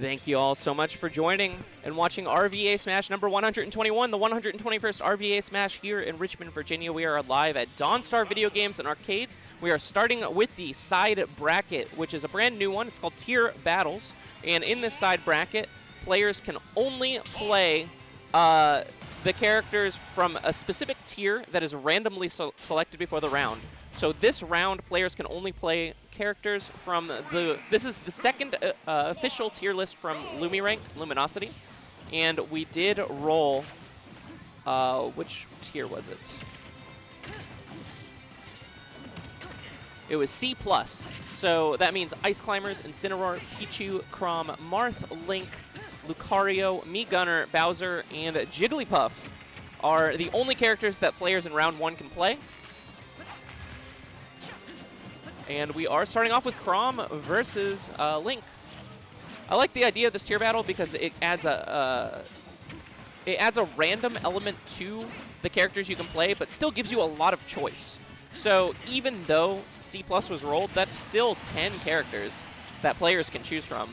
Thank you all so much for joining and watching RVA Smash number 121, the 121st RVA Smash here in Richmond, Virginia. We are live at Dawnstar Video Games and Arcades. We are starting with the side bracket, which is a brand new one. It's called Tier Battles. And in this side bracket, players can only play the characters from a specific tier that is randomly selected before the round. So this round, players can only play characters from this is the second official tier list from LumiRank, Luminosity. And we did roll, which tier was it? It was C+. So that means Ice Climbers, Incineroar, Pichu, Chrom, Marth, Link, Lucario, Mii Gunner, Bowser, and Jigglypuff are the only characters that players in round 1 can play. And we are starting off with Chrom versus Link. I like the idea of this tier battle because it adds a random element to the characters you can play, but still gives you a lot of choice. So even though C+ was rolled, that's still 10 characters that players can choose from.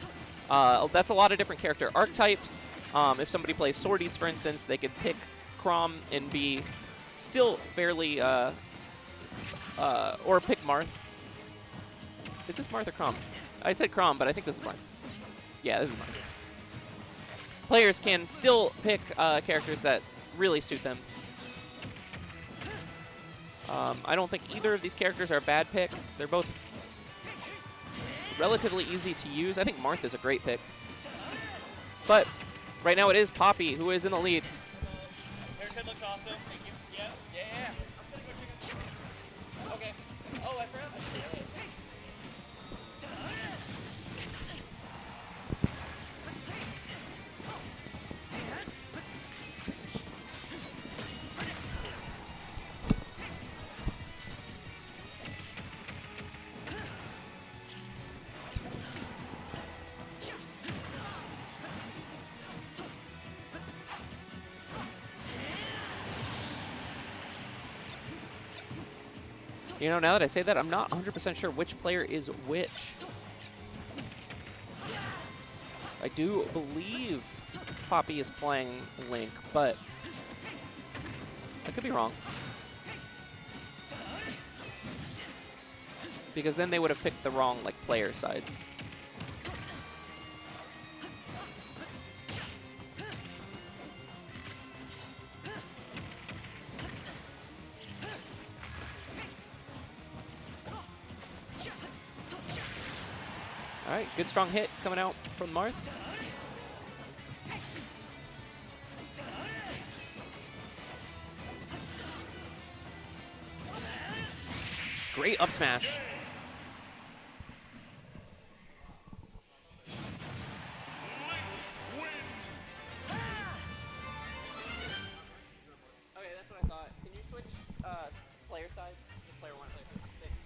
That's a lot of different character archetypes. If somebody plays Swordies, for instance, they could pick Chrom and be still fairly, or pick Marth. Is this Marth or Chrom? I said Chrom, but I think this is Marth. Yeah, this is Marth. Players can still pick characters that really suit them. I don't think either of these characters are a bad pick. They're both relatively easy to use. I think Marth is a great pick. But right now it is Poppy who is in the lead. Haircut looks awesome. Thank you. Yeah. I'm gonna go check out. Okay. Oh, I forgot. You know, now that I say that, I'm not 100% sure which player is which. I do believe Poppy is playing Link, but I could be wrong. Because then they would have picked the wrong, like, player sides. All right, good strong hit coming out from Marth. Great up smash. Okay, that's what I thought. Can you switch player sides? Player 1, player 2. Thanks.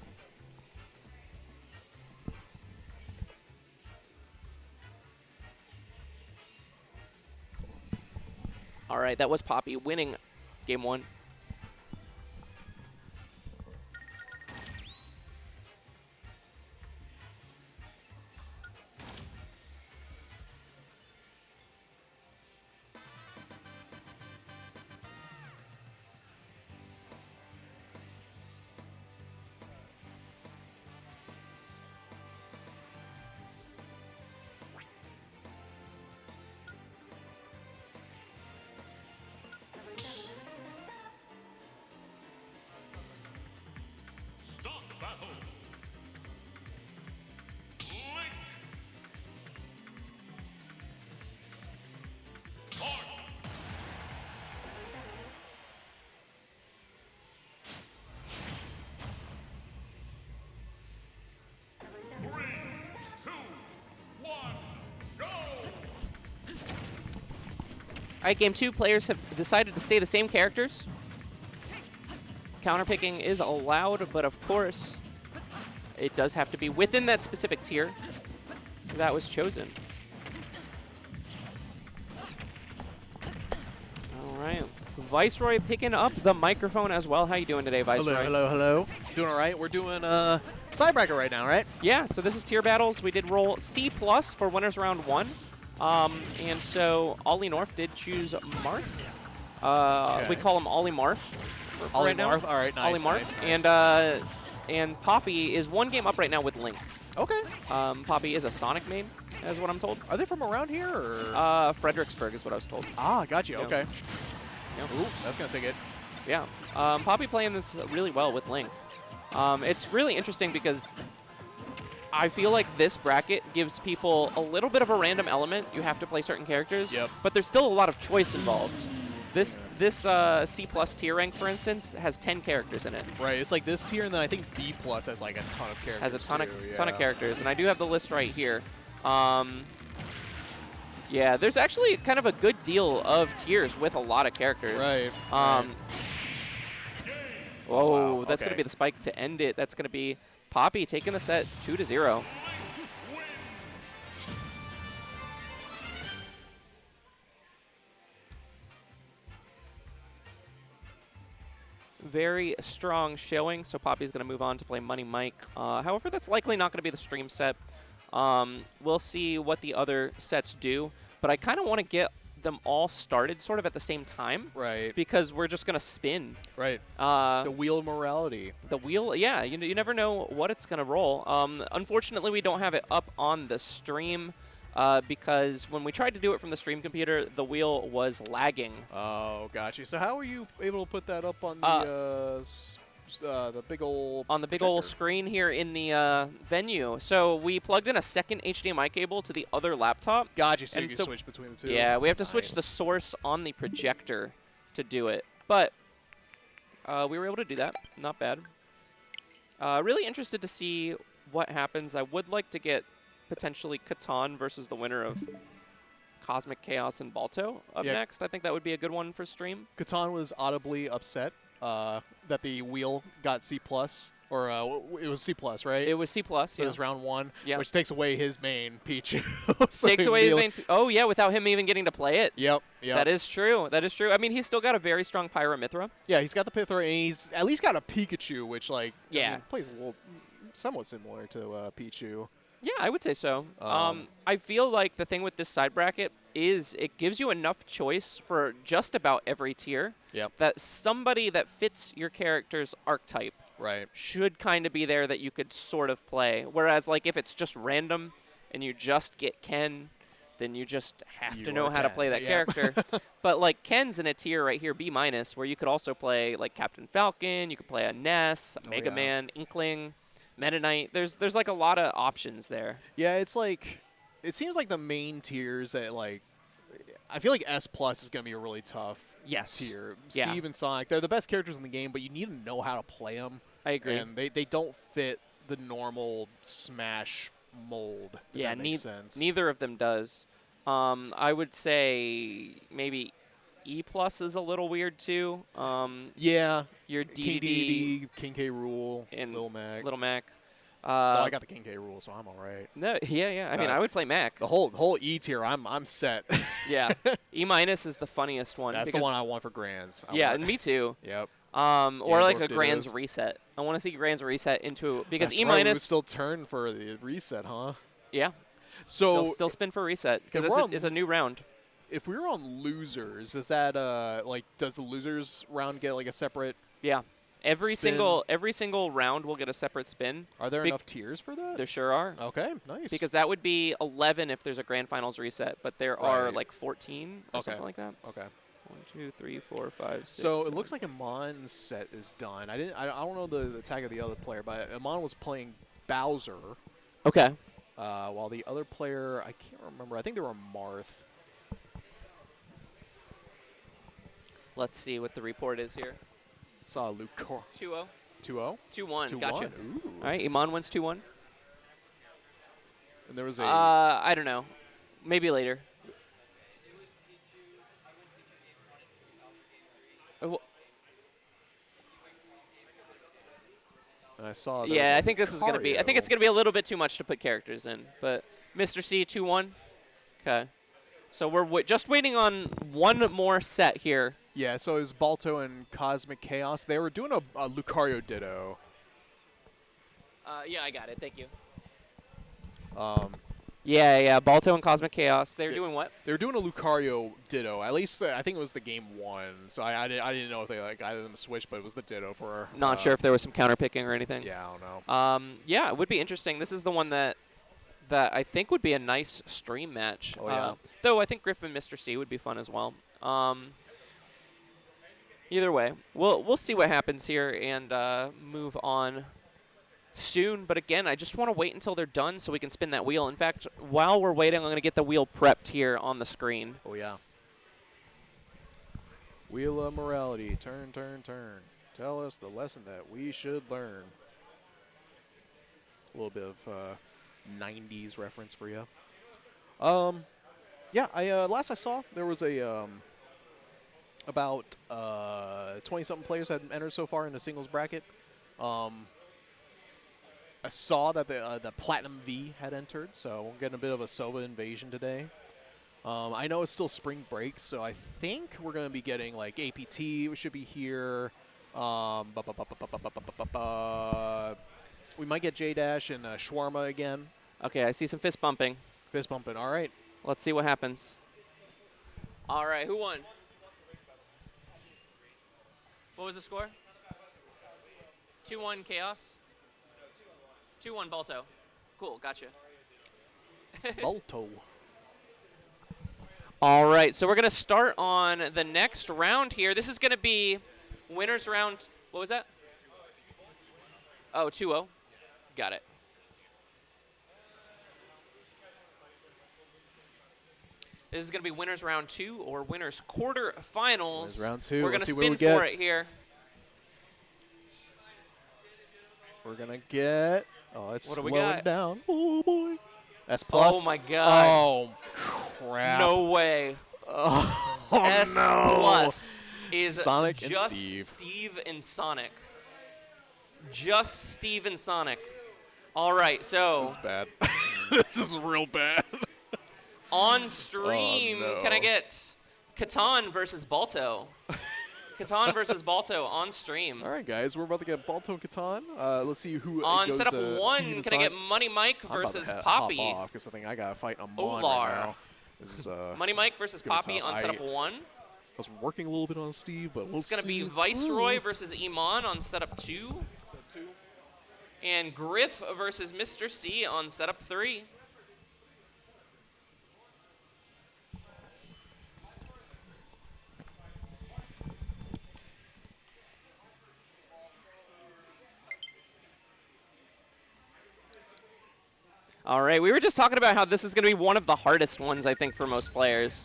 All right, that was Poppy winning game 1. All right, game 2, players have decided to stay the same characters. Counterpicking is allowed, but of course, it does have to be within that specific tier that was chosen. All right, Viceroy picking up the microphone as well. How you doing today, Viceroy? Hello. Doing all right. We're doing side bracket right now, right? Yeah, so this is tier battles. We did roll C+ for winners round 1. And so Ollie NORF did choose Marth. We call him Ollie Marth for Ollie right now. Marth. All right, nice. Ollie Marth. Nice, nice. And Poppy is 1 game up right now with Link. Okay. Poppy is a Sonic main, is what I'm told. Are they from around here? Or? Fredericksburg is what I was told. Ah, got you. Yeah. Okay. Yeah. Ooh, that's gonna take it. Yeah. Poppy playing this really well with Link. It's really interesting because I feel like this bracket gives people a little bit of a random element. You have to play certain characters, Yep. but there's still a lot of choice involved. This C+ tier rank, for instance, has 10 characters in it. Right. It's like this tier, and then I think B+ has like a ton of characters. Has a ton too, ton of yeah. characters, and I do have the list right here. Yeah, there's actually kind of a good deal of tiers with a lot of characters. Right. Whoa, wow, that's going to be the spike to end it. That's going to be Poppy taking the set 2-0. Very strong showing, so Poppy's going to move on to play Money Mike. However, that's likely not going to be the stream set. We'll see what the other sets do, but I kind of want to get them all started sort of at the same time. Right. Because we're just going to spin. Right. The wheel of morality. The wheel, yeah, you never know what it's going to roll. Unfortunately, we don't have it up on the stream because when we tried to do it from the stream computer, the wheel was lagging. Oh, gotcha. So how were you able to put that up on the big old on the big old screen here in the venue? So we plugged in a second HDMI cable to the other laptop. Gotcha. So and you can switch between the two. Yeah, we have to switch the source on the projector to do it. But we were able to do that. Not bad. Really interested to see what happens. I would like to get potentially Catan versus the winner of Cosmic Chaos and Balto up next. I think that would be a good one for stream. Catan was audibly upset that the wheel got C+, or it was C+, right? It was C+, for this round 1, which takes away his main Pichu. So takes away his main. Oh yeah, without him even getting to play it. Yep. Yep. That is true. That is true. I mean, he's still got a very strong Pyramithra. Yeah, he's got the Pithra, and he's at least got a Pikachu, which like yeah, I mean, plays a little somewhat similar to Pichu. Yeah, I would say so. I feel like the thing with this side bracket is it gives you enough choice for just about every tier. Yep. That somebody that fits your character's archetype should kind of be there that you could sort of play. Whereas, like, if it's just random and you just get Ken, then you just have to know how to play that character. But, like, Ken's in a tier right here, B-, where you could also play, like, Captain Falcon, you could play a Ness, a Mega Man, Inkling, Meta Knight. There's like a lot of options there. Yeah, it's like it seems like the main tiers that like I feel like S+ is going to be a really tough tier. Steve and Sonic, they're the best characters in the game, but you need to know how to play them. I agree. And they don't fit the normal Smash mold. Yeah, that makes sense. Neither of them does. I would say maybe E+ is a little weird too. Yeah. Your King DDD, King K. Rool, and Lil Mac. Little Mac. I got the King K. Rool, so I'm all right. No, yeah. I mean, I would play Mac. The whole E tier, I'm set. Yeah. E- is the funniest one. That's the one I want for Grands. And me too. Yep. Or like a Grands reset. I want to see Grands reset into because That's E-. right, we would still turn for the reset, huh? Yeah. So still spin for reset because it's a new round. If we were on losers, is that like does the losers round get like a separate? Yeah. Every spin? single round will get a separate spin. Are there enough tiers for that? There sure are. Okay, nice. Because that would be 11 if there's a grand finals reset, but there are like 14 or something like that. Okay. 1, 2, 3, 4, 5, 6. So 7. it looks like Iman's set is done. I don't know the tag of the other player, but Iman was playing Bowser. Okay. While the other player, I can't remember. I think they were Marth. Let's see what the report is here. Saw Luke 2-0. 2-0? 2-1. Gotcha. Ooh. All right, Iman wins 2-1. And there was a... I don't know. Maybe later. I saw. Yeah, I think this is gonna be. I think it's gonna be a little bit too much to put characters in. But Mr. C 2-1. Okay. So we're just waiting on one more set here. Yeah. So it was Balto and Cosmic Chaos. They were doing a Lucario Ditto. Yeah, I got it. Thank you. Yeah. Balto and Cosmic Chaos. They're doing what? They were doing a Lucario Ditto. At least I think it was the game 1. So I didn't know if they like either of them switched, but it was the Ditto for. Not sure if there was some counter picking or anything. Yeah, I don't know. Yeah, it would be interesting. This is the one that I think would be a nice stream match. Oh yeah. Though I think Grif and Mr. C would be fun as well. Either way, we'll see what happens here and move on soon. But again, I just want to wait until they're done so we can spin that wheel. In fact, while we're waiting, I'm going to get the wheel prepped here on the screen. Oh yeah. Wheel of morality. Turn, turn, turn. Tell us the lesson that we should learn. A little bit of 90s reference for you. Yeah, last I saw, there was a about 20-something players had entered so far in the singles bracket. I saw that the Platinum V had entered, so we're getting a bit of a Sova invasion today. I know it's still spring break, so I think we're going to be getting like APT. We should be here. We might get J-Dash and Shawarma again. Okay, I see some fist bumping. Fist bumping. All right. Let's see what happens. All right, who won? What was the score? 2-1 Chaos? 2-1 Balto. Cool, gotcha. Balto. All right, so we're going to start on the next round here. This is going to be winners round. What was that? Oh, 2-0. Got it. This is going to be winners round 2 or winners quarterfinals. Winners round 2. We're going to spin for it here. We're going to get. Oh, it's what do we slowing got? down. Oh, boy. S+. Oh, my God. Oh, crap. No way. Oh, S+ no. is Sonic just and Steve. Steve and Sonic. Just Steve and Sonic. All right, so. This is bad. This is real bad. On stream, oh, no. Can I get Catan versus Balto? Catan versus Balto on stream. All right, guys, we're about to get Balto and Catan. Let's see who on goes, setup 1. Steve Can I get Money Mike versus Poppy? Hop off because I think I got to fight Amon Olar. right now. This is, Money Mike versus Poppy on setup 1. I was working a little bit on Steve, but we'll It's going to see. be Viceroy versus Iman on setup 2. Setup 2. And Grif versus Mr. C on setup 3. All right, we were just talking about how this is going to be one of the hardest ones, I think, for most players.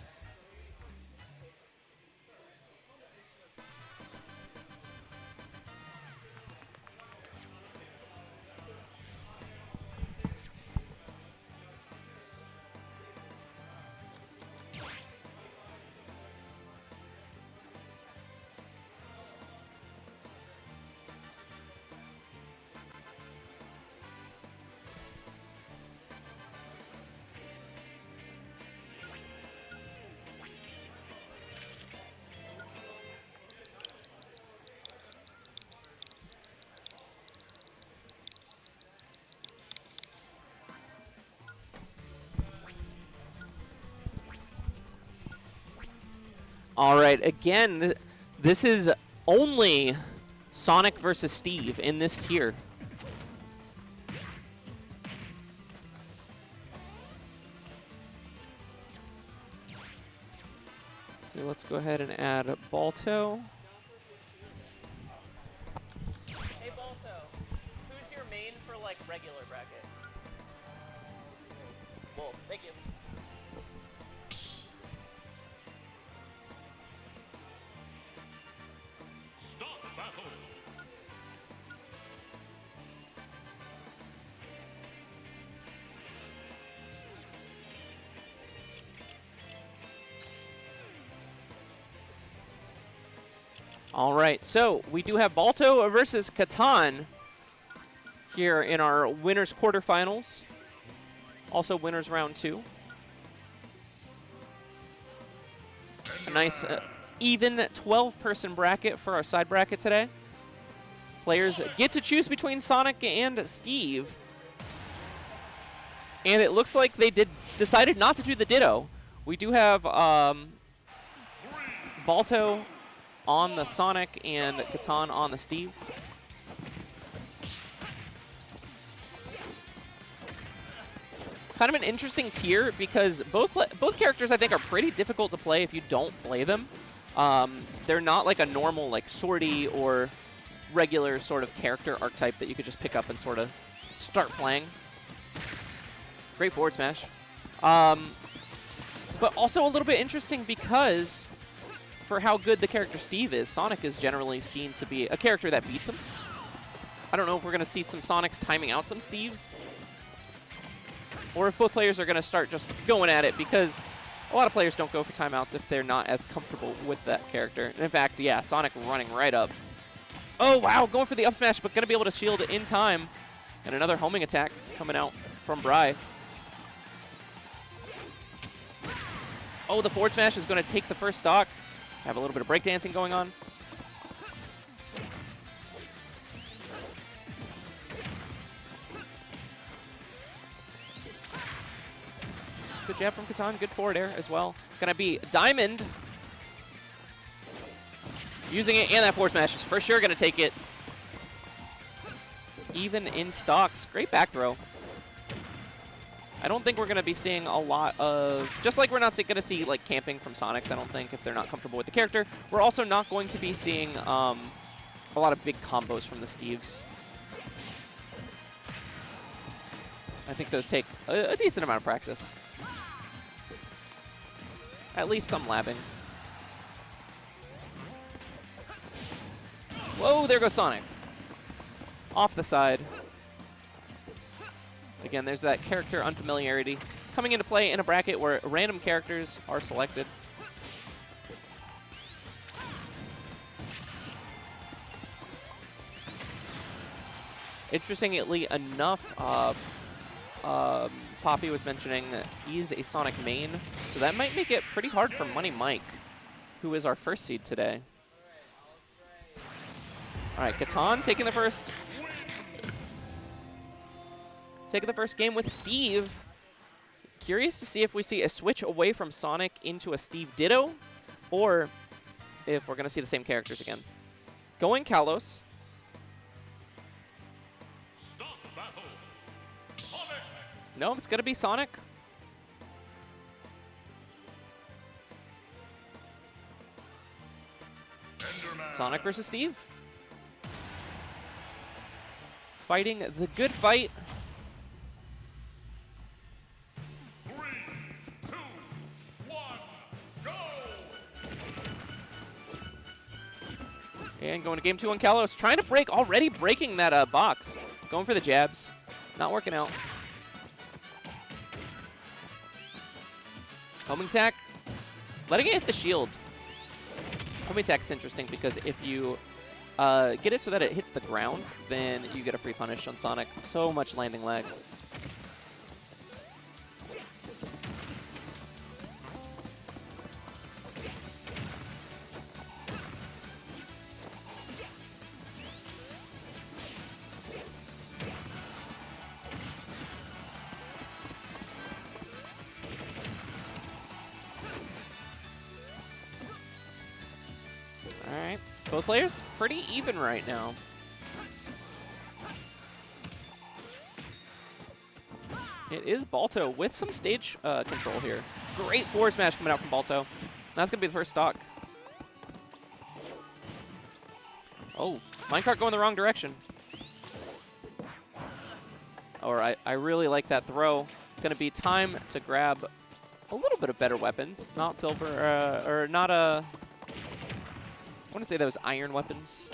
All right, again, this is only Sonic versus Steve in this tier. So let's go ahead and add Balto. Hey Balto, who's your main for like regular bracket? Well, thank you. All right, so we do have Balto versus Catan here in our winners quarterfinals. Also winners round 2. A nice even 12-person bracket for our side bracket today. Players get to choose between Sonic and Steve. And it looks like they decided not to do the ditto. We do have Balto on the Sonic and Catan on the Steve. Kind of an interesting tier because both characters I think are pretty difficult to play if you don't play them. They're not like a normal like sortie or regular sort of character archetype that you could just pick up and sort of start playing. Great forward smash. But also a little bit interesting because for how good the character Steve is, Sonic is generally seen to be a character that beats him. I don't know if we're going to see some Sonics timing out some Steves, or if both players are going to start just going at it, because a lot of players don't go for timeouts if they're not as comfortable with that character. And in fact, yeah, Sonic running right up. Oh, wow, going for the up smash, but going to be able to shield it in time. And another homing attack coming out from Bry. Oh, the forward smash is going to take the first stock. Have a little bit of breakdancing going on. Good jab from Catan. Good forward air as well. Gonna be Diamond. Using it, and that forward smash is for sure gonna take it. Even in stocks. Great back throw. I don't think we're going to be seeing a lot of, just like we're not going to see like camping from Sonics, I don't think, if they're not comfortable with the character. We're also not going to be seeing a lot of big combos from the Steves. I think those take a decent amount of practice. At least some labbing. Whoa, there goes Sonic. Off the side. Again, there's that character unfamiliarity coming into play in a bracket where random characters are selected. Interestingly enough, Poppy was mentioning that he's a Sonic main, so that might make it pretty hard for Money Mike, who is our first seed today. All right, Catan taking the first game with Steve. Curious to see if we see a switch away from Sonic into a Steve Ditto, or if we're going to see the same characters again. Going Kalos. No, it's going to be Sonic. Sonic versus Steve. Fighting the good fight. 3, 2, 1, go! And going to game 2 on Kalos. Trying to break, already breaking that box. Going for the jabs. Not working out. Homing attack. Letting it hit the shield. Homing attack is interesting because if you get it so that it hits the ground, then you get a free punish on Sonic. So much landing lag. Both players pretty even right now. It is Balto with some stage control here. Great forward smash coming out from Balto. That's going to be the first stock. Oh, minecart going the wrong direction. All right, I really like that throw. Going to be time to grab a little bit of better weapons. Not silver, or not a... I want to say those iron weapons.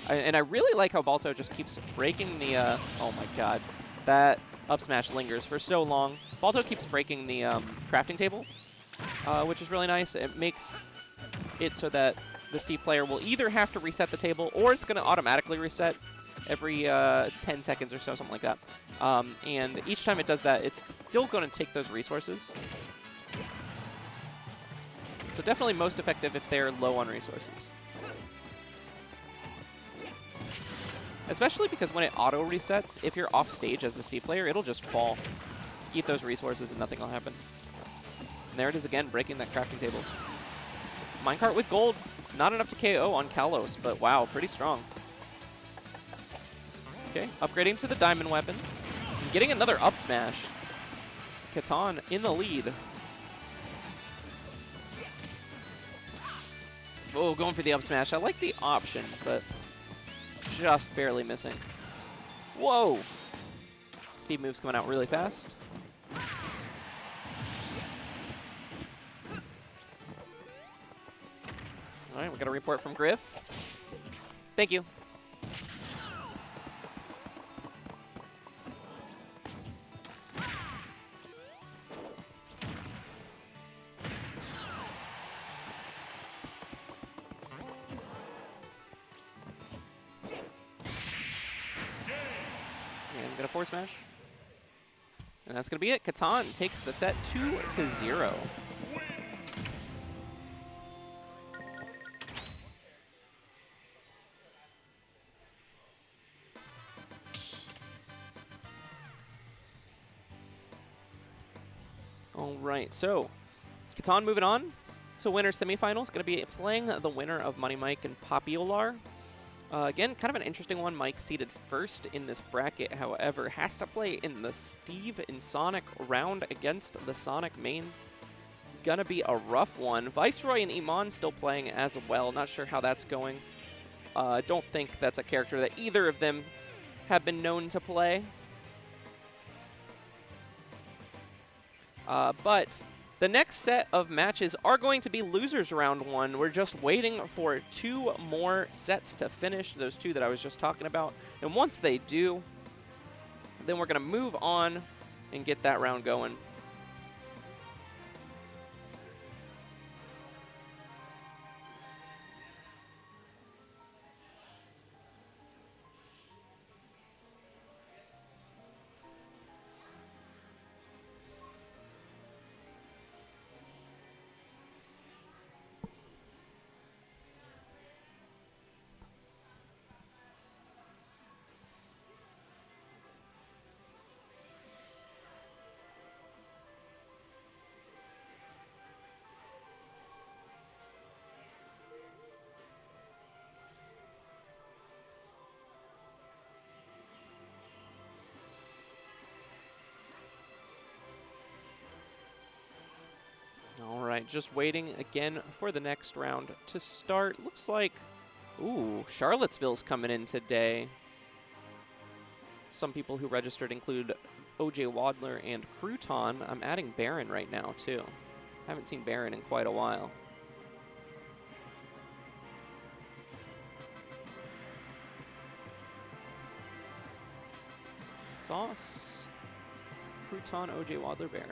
And I really like how Balto just keeps breaking the, oh my god. That up smash lingers for so long. Balto keeps breaking the crafting table, which is really nice. It makes it so that the Steve player will either have to reset the table or it's going to automatically reset every 10 seconds or so, something like that. And each time it does that, it's still going to take those resources. So definitely most effective if they're low on resources. Especially because when it auto resets, if you're off stage as the Steve player, it'll just fall. Eat those resources and nothing will happen. And there it is again, breaking that crafting table. Minecart with gold. Not enough to KO on Kalos, but wow, pretty strong. Okay, upgrading to the diamond weapons. Getting another up smash. Catan in the lead. Oh, going for the up smash. I like the option, but just barely missing. Whoa! Steve moves coming out really fast. All right, we got a report from Grif. Thank you. And gonna forward smash. And that's gonna be it. Catan takes the set 2-0. All right, so Catan moving on to winner semifinals. Going to be playing the winner of Money Mike and Popiolar. Again, kind of an interesting one. Mike seated first in this bracket, however, has to play in the Steve and Sonic round against the Sonic main. Gonna be a rough one. Viceroy and Iman still playing as well. Not sure how that's going. Don't think that's a character that either of them have been known to play. But the next set of matches are going to be losers round 1. We're just waiting for 2 more sets to finish, those 2 that I was just talking about. And once they do, then we're going to move on and get that round going. All right, just waiting again for the next round to start. Looks like, ooh, Charlottesville's coming in today. Some people who registered include OJ Wadler and Crouton. I'm adding Baron right now, too. Haven't seen Baron in quite a while. Sauce, Crouton, OJ Wadler, Baron.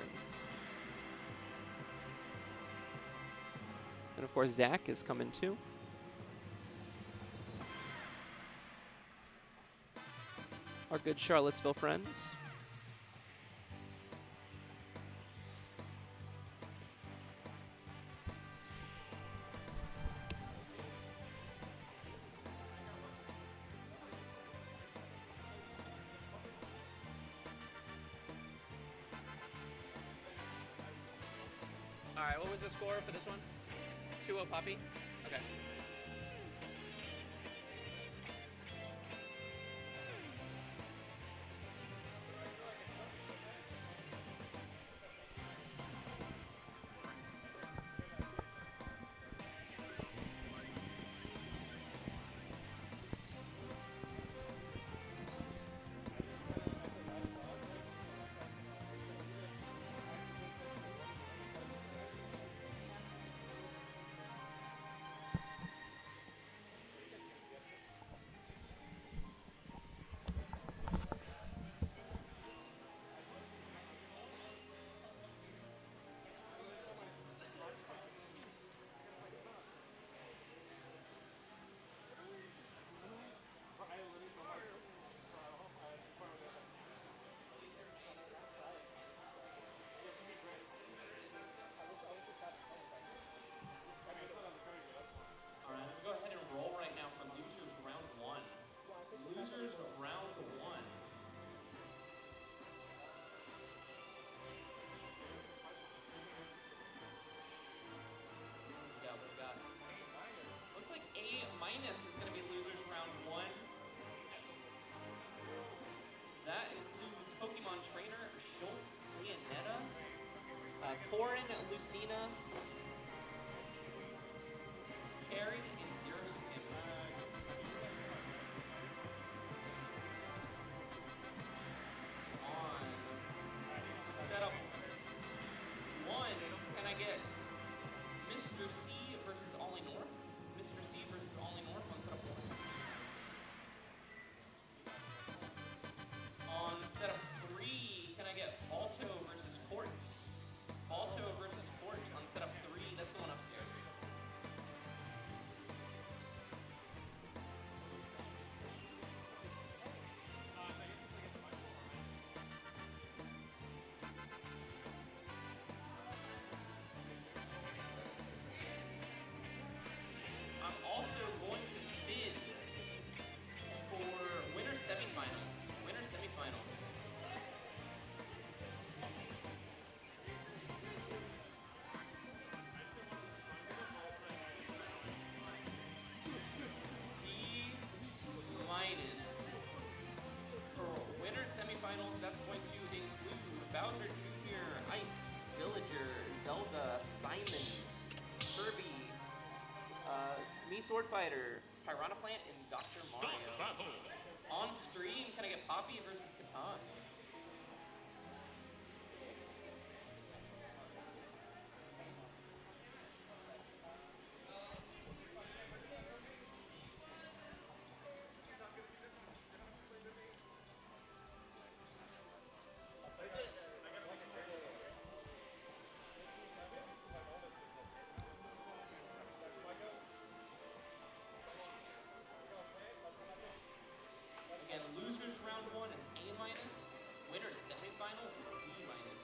And of course, Zach is coming too. Our good Charlottesville friends. All right, what was the score for this one? 2-0 Poppy? Okay. Lucina, Terry, and 0 Samus. On setup 1, can I get Mr. C versus Ollie North? Mr. C versus Ollie North on setup 1. On setup 3, can I get Balto versus Court? Balto versus Court on setup 3. That's the one upstairs. I'm also going to spin for winner semifinals. Winner semifinals. D minus. For winner semifinals, that's going to include Bowser Jr., Ike, Villager, Zelda, Simon, Kirby, Me Sword Fighter, Piranha Plant, and Dr. Mario. On stream, can I get Poppy versus Catan? Again, losers round 1 is A minus. Winner semifinals is D minus.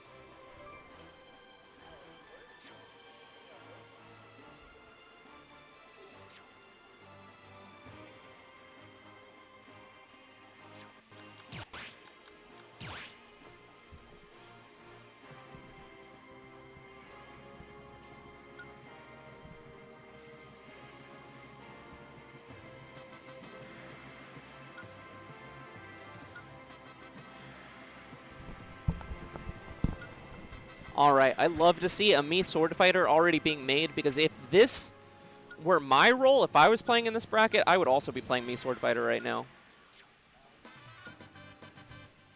All right, I love to see a Me Sword Fighter already being made, because if this were my role, if I was playing in this bracket, I would also be playing Me Sword Fighter right now.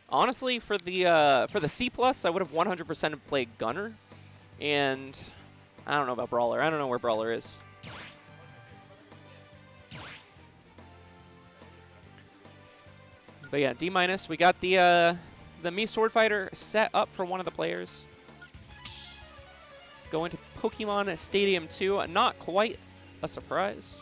Honestly, for the C+, I would have 100% played Gunner, and I don't know about Brawler. I don't know where Brawler is. But yeah, D minus. We got the Me Sword Fighter set up for one of the players. Going to Pokemon Stadium 2. Not quite a surprise.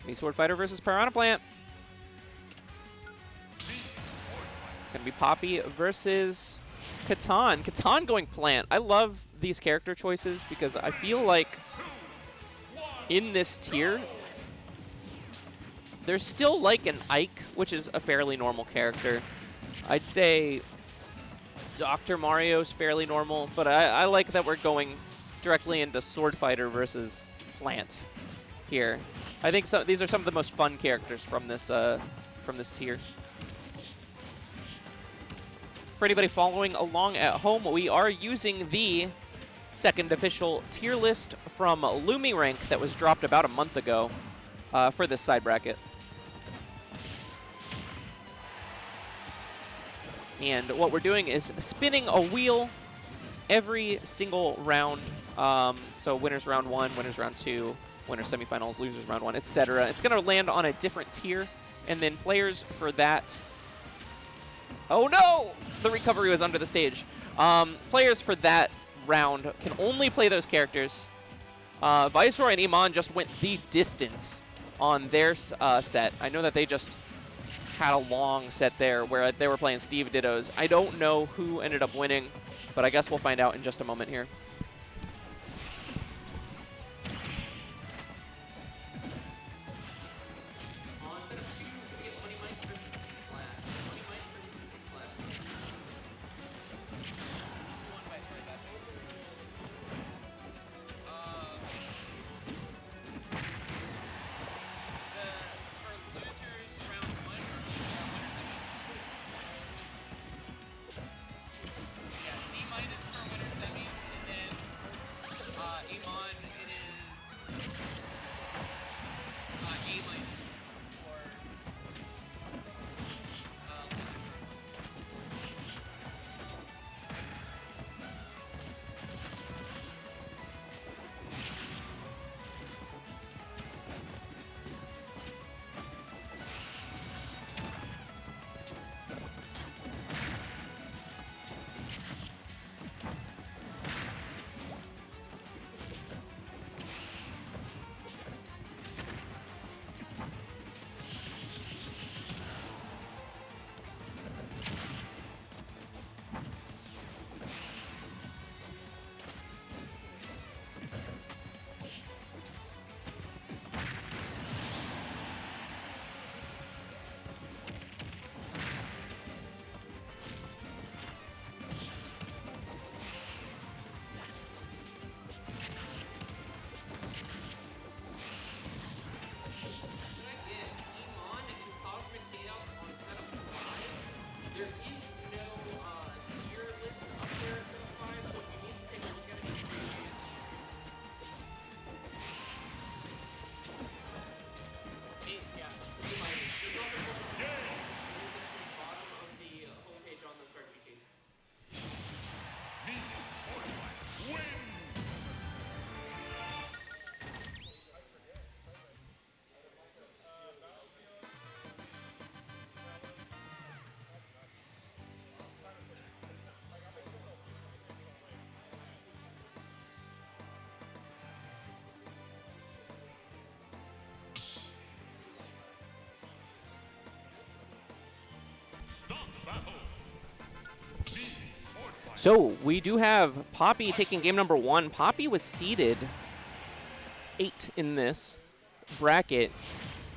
Me Sword Fighter versus Piranha Plant. Gonna be Poppy versus Catan. Catan going Plant. I love these character choices because I feel like in this tier, there's still like an Ike, which is a fairly normal character. I'd say Dr. Mario's fairly normal, but I like that we're going directly into Sword Fighter versus Plant here. I think these are some of the most fun characters from this tier. For anybody following along at home, we are using the second official tier list from LumiRank that was dropped about a month ago for this side bracket. And what we're doing is spinning a wheel every single round. So winners round 1, winners round 2, winners semifinals, losers round 1, etc. It's going to land on a different tier, and then players for that... Oh no! The recovery was under the stage. Players for that round can only play those characters. Viceroy and Iman just went the distance on their set. I know that they just had a long set there where they were playing Steve Dittos. I don't know who ended up winning, but I guess we'll find out in just a moment here. So we do have Poppy taking game number 1. Poppy was seeded 8 in this bracket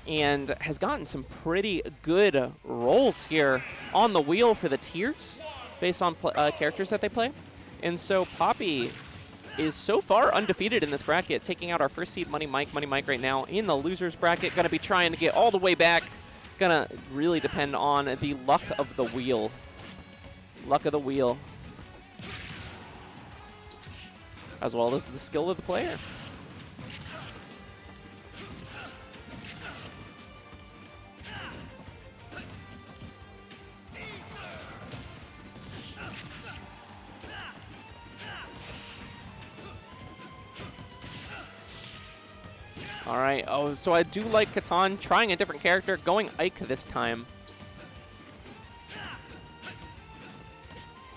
and has gotten some pretty good rolls here on the wheel for the tiers based on characters that they play. And so Poppy is so far undefeated in this bracket, taking out our first seed Money Mike. Money Mike right now in the losers bracket, going to be trying to get all the way back. Going to really depend on the luck of the wheel. Luck of the wheel. As well as the skill of the player. All right. Oh, so I do like Catan trying a different character, going Ike this time.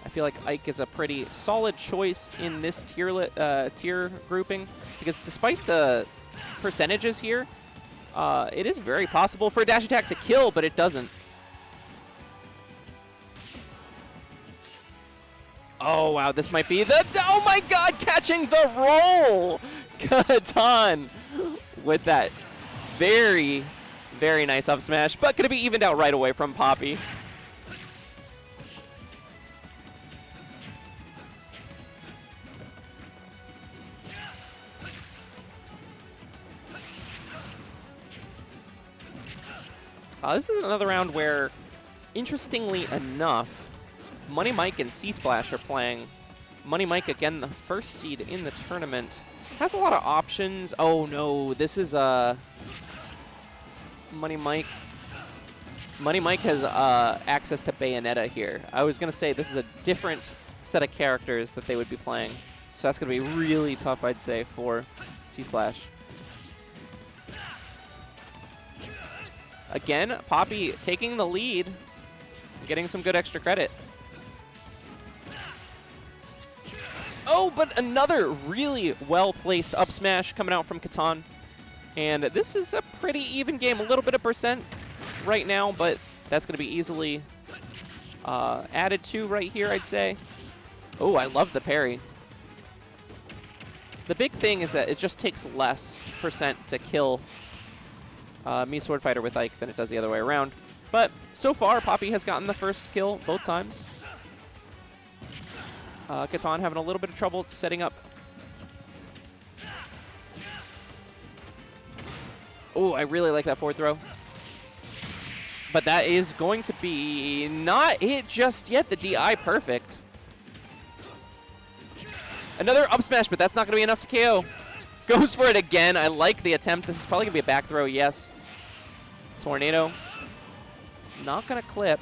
I feel like Ike is a pretty solid choice in this tier grouping because despite the percentages here, it is very possible for a dash attack to kill, but it doesn't. Oh, wow. This might be the... Oh, my God. Catching the roll. Catan with that very, very nice up smash, but going to be evened out right away from Poppy. This is another round where, interestingly enough, Money Mike and C-Splash are playing. Money Mike, again, the first seed in the tournament. Has a lot of options. Oh, no. This is Money Mike. Money Mike has access to Bayonetta here. I was going to say this is a different set of characters that they would be playing. So that's going to be really tough, I'd say, for C-Splash. Again, Poppy taking the lead, getting some good extra credit. Oh, but another really well-placed up smash coming out from Catan. And this is a pretty even game. A little bit of percent right now, but that's going to be easily added to right here, I'd say. Oh, I love the parry. The big thing is that it just takes less percent to kill me Sword Fighter with Ike than it does the other way around. But so far, Poppy has gotten the first kill both times. Catan having a little bit of trouble setting up. Oh, I really like that forward throw. But that is going to be not it just yet. The DI perfect. Another up smash, but that's not going to be enough to KO. Goes for it again. I like the attempt. This is probably going to be a back throw, yes. Tornado. Not going to clip.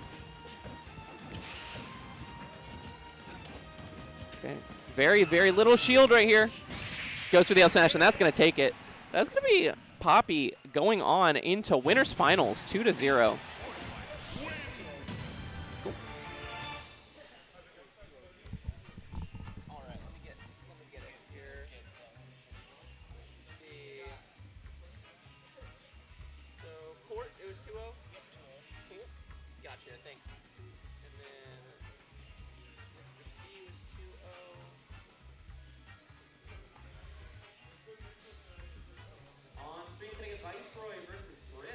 Okay. Very, very little shield right here. Goes for the up smash, and that's going to take it. That's going to be Poppy going on into winners finals, 2-0. Viceroy versus Grif.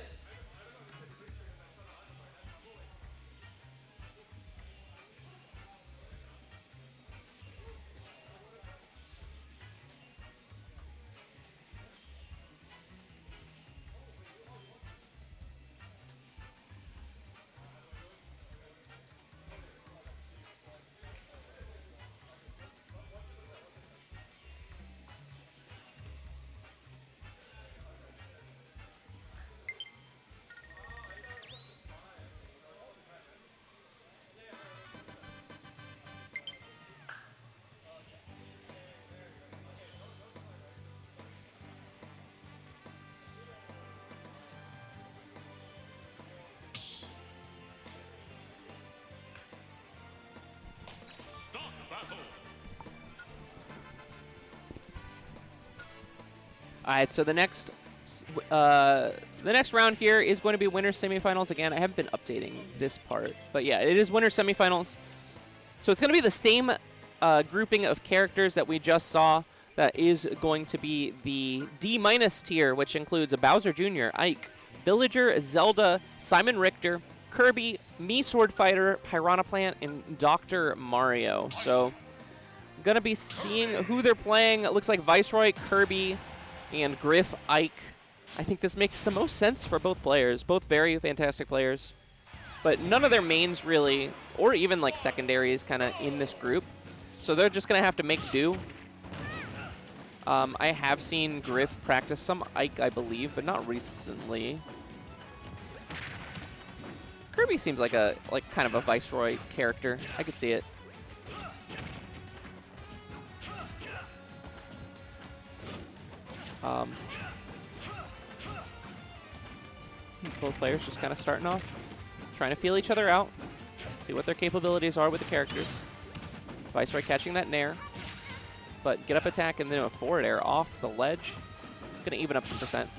All right, so the next The next round here is going to be winners semifinals. Again, I haven't been updating this part, but yeah, it is winners semifinals. So it's going to be the same grouping of characters that we just saw. That is going to be the D- tier, which includes a Bowser Jr., Ike, Villager, Zelda, Simon Richter, Kirby, Mii Sword Fighter, Piranha Plant, and Dr. Mario. So going to be seeing who they're playing. It looks like Viceroy, Kirby, and Grif, Ike. I think this makes the most sense for both players. Both very fantastic players. But none of their mains really, or even like secondaries kind of in this group. So they're just going to have to make do. I have seen Grif practice some Ike, I believe, but not recently. Kirby seems like a kind of a Viceroy character. I could see it. Both players just kind of starting off, trying to feel each other out, see what their capabilities are with the characters. Viceroy catching that nair, but get up attack and then a forward air off the ledge. Gonna even up some percent.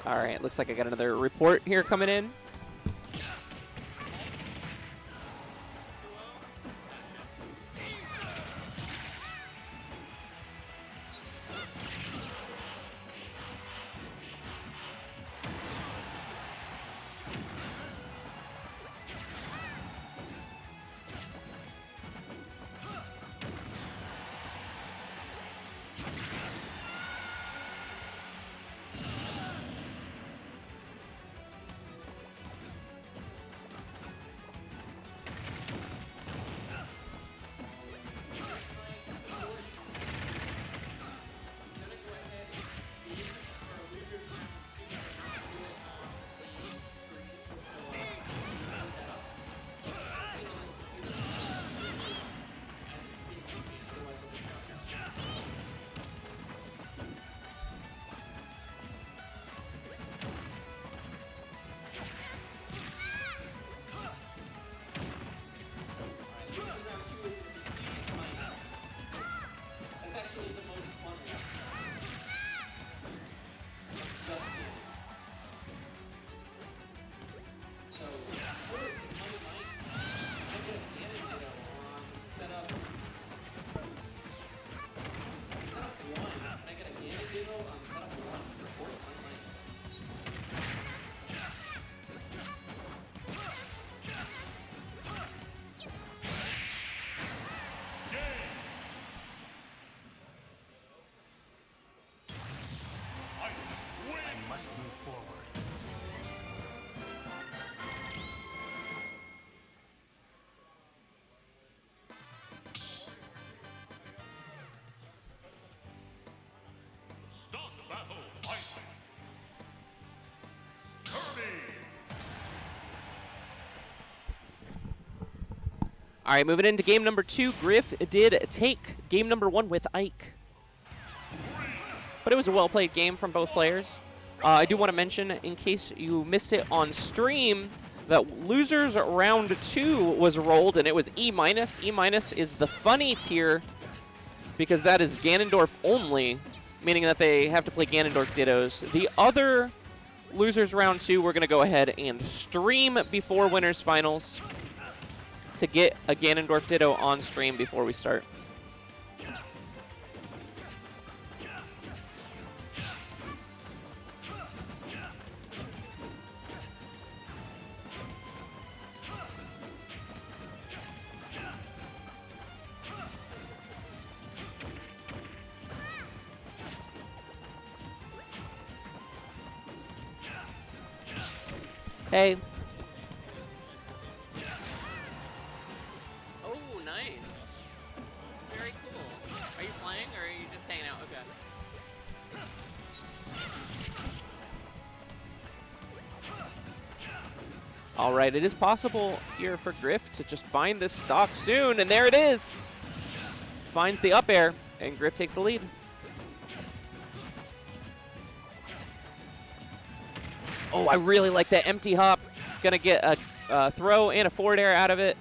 All right, looks like I got another report here coming in. Move forward. Start the battle. Fight. Kirby. All right, moving into game number 2. Grif did take game number 1 with Ike. But it was a well-played game from both players. I do want to mention, in case you missed it on stream, that losers round 2 was rolled, and it was E-. E- is the funny tier, because that is Ganondorf only, meaning that they have to play Ganondorf Dittos. The other losers round 2, we're going to go ahead and stream before winners finals to get a Ganondorf Ditto on stream before we start. Hey. Oh, nice. Very cool. Are you playing or are you just hanging out? Okay. All right, it is possible here for Grif to just find this stock soon, and there it is. Finds the up air, and Grif takes the lead. Oh, I really like that empty hop. Gonna get a throw and a forward air out of it.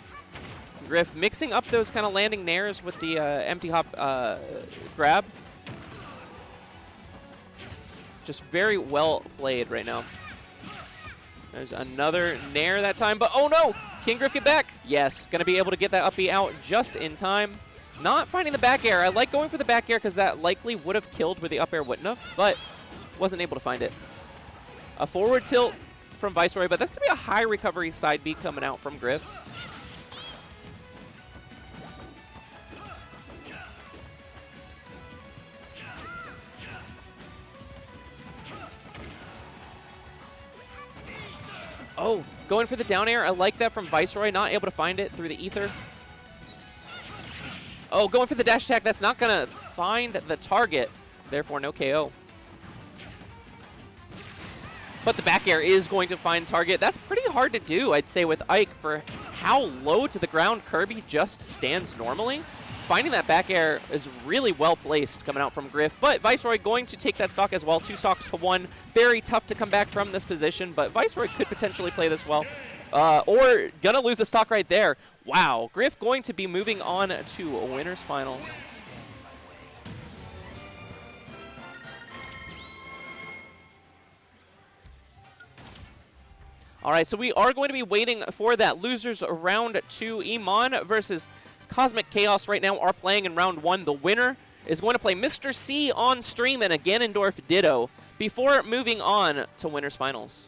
Grif mixing up those kind of landing nairs with the empty hop grab. Just very well played right now. There's another nair that time, but oh no! Can Grif get back? Yes, gonna be able to get that up B out just in time. Not finding the back air. I like going for the back air because that likely would have killed where the up air wouldn't have, but wasn't able to find it. A forward tilt from Viceroy, but that's gonna be a high recovery side B coming out from Grif. Oh, going for the down air. I like that from Viceroy. Not able to find it through the ether. Oh, going for the dash attack. That's not going to find the target. Therefore, no KO. But the back air is going to find target. That's pretty hard to do, I'd say, with Ike for how low to the ground Kirby just stands normally. Finding that back air is really well placed coming out from Grif, but Viceroy going to take that stock as well. 2 stocks to 1. Very tough to come back from this position, but Viceroy could potentially play this well. Or gonna lose the stock right there. Wow, Grif going to be moving on to winners finals. All right, so we are going to be waiting for that losers round 2. Iman versus Cosmic Chaos right now are playing in round 1. The winner is going to play Mr. C on stream and a Ganondorf Ditto before moving on to winners finals.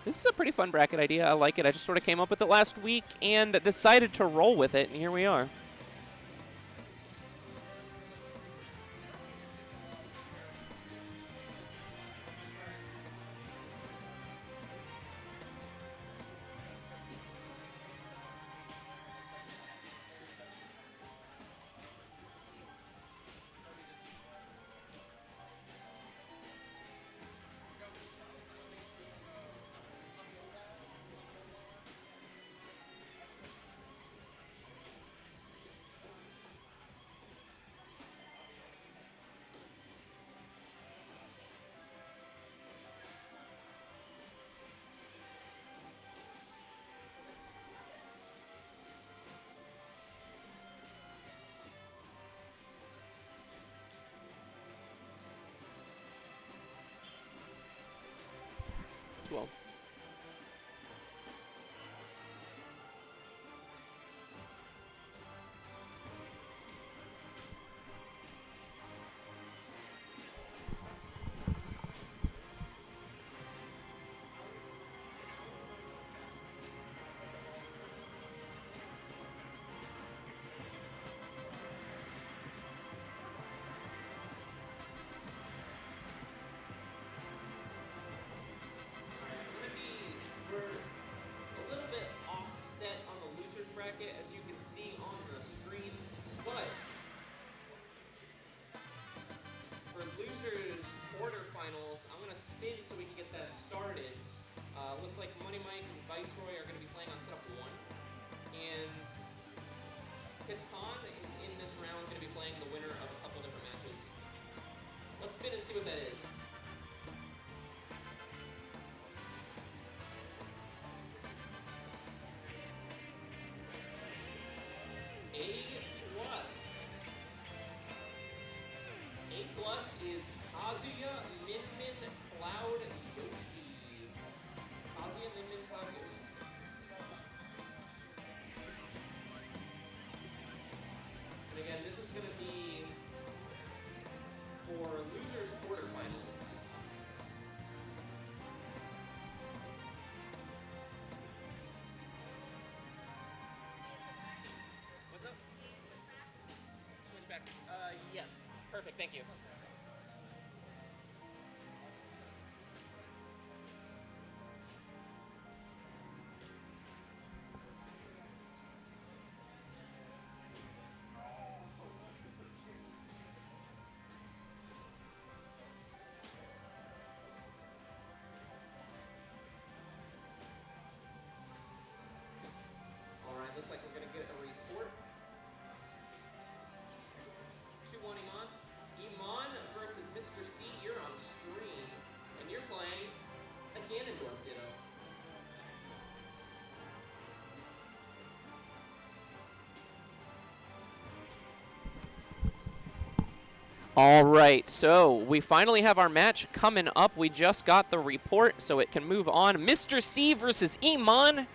This is a pretty fun bracket idea. I like it. I just sort of came up with it last week and decided to roll with it, and here we are. Well. As you can see on the screen, but for losers quarterfinals, I'm going to spin so we can get that started. Looks like Money Mike and Viceroy are going to be playing on setup 1, and Catan is in this round going to be playing the winner of a couple different matches. Let's spin and see what that is. Is Kazuya, Min, Cloud, Yoshi. Kazuya, Min, Cloud, Yoshi. And again, this is going to be for losers quarterfinals. What's up? Switch back. Yes. Perfect, thank you. All right, so we finally have our match coming up. We just got the report, so it can move on. Mr. C versus Iman.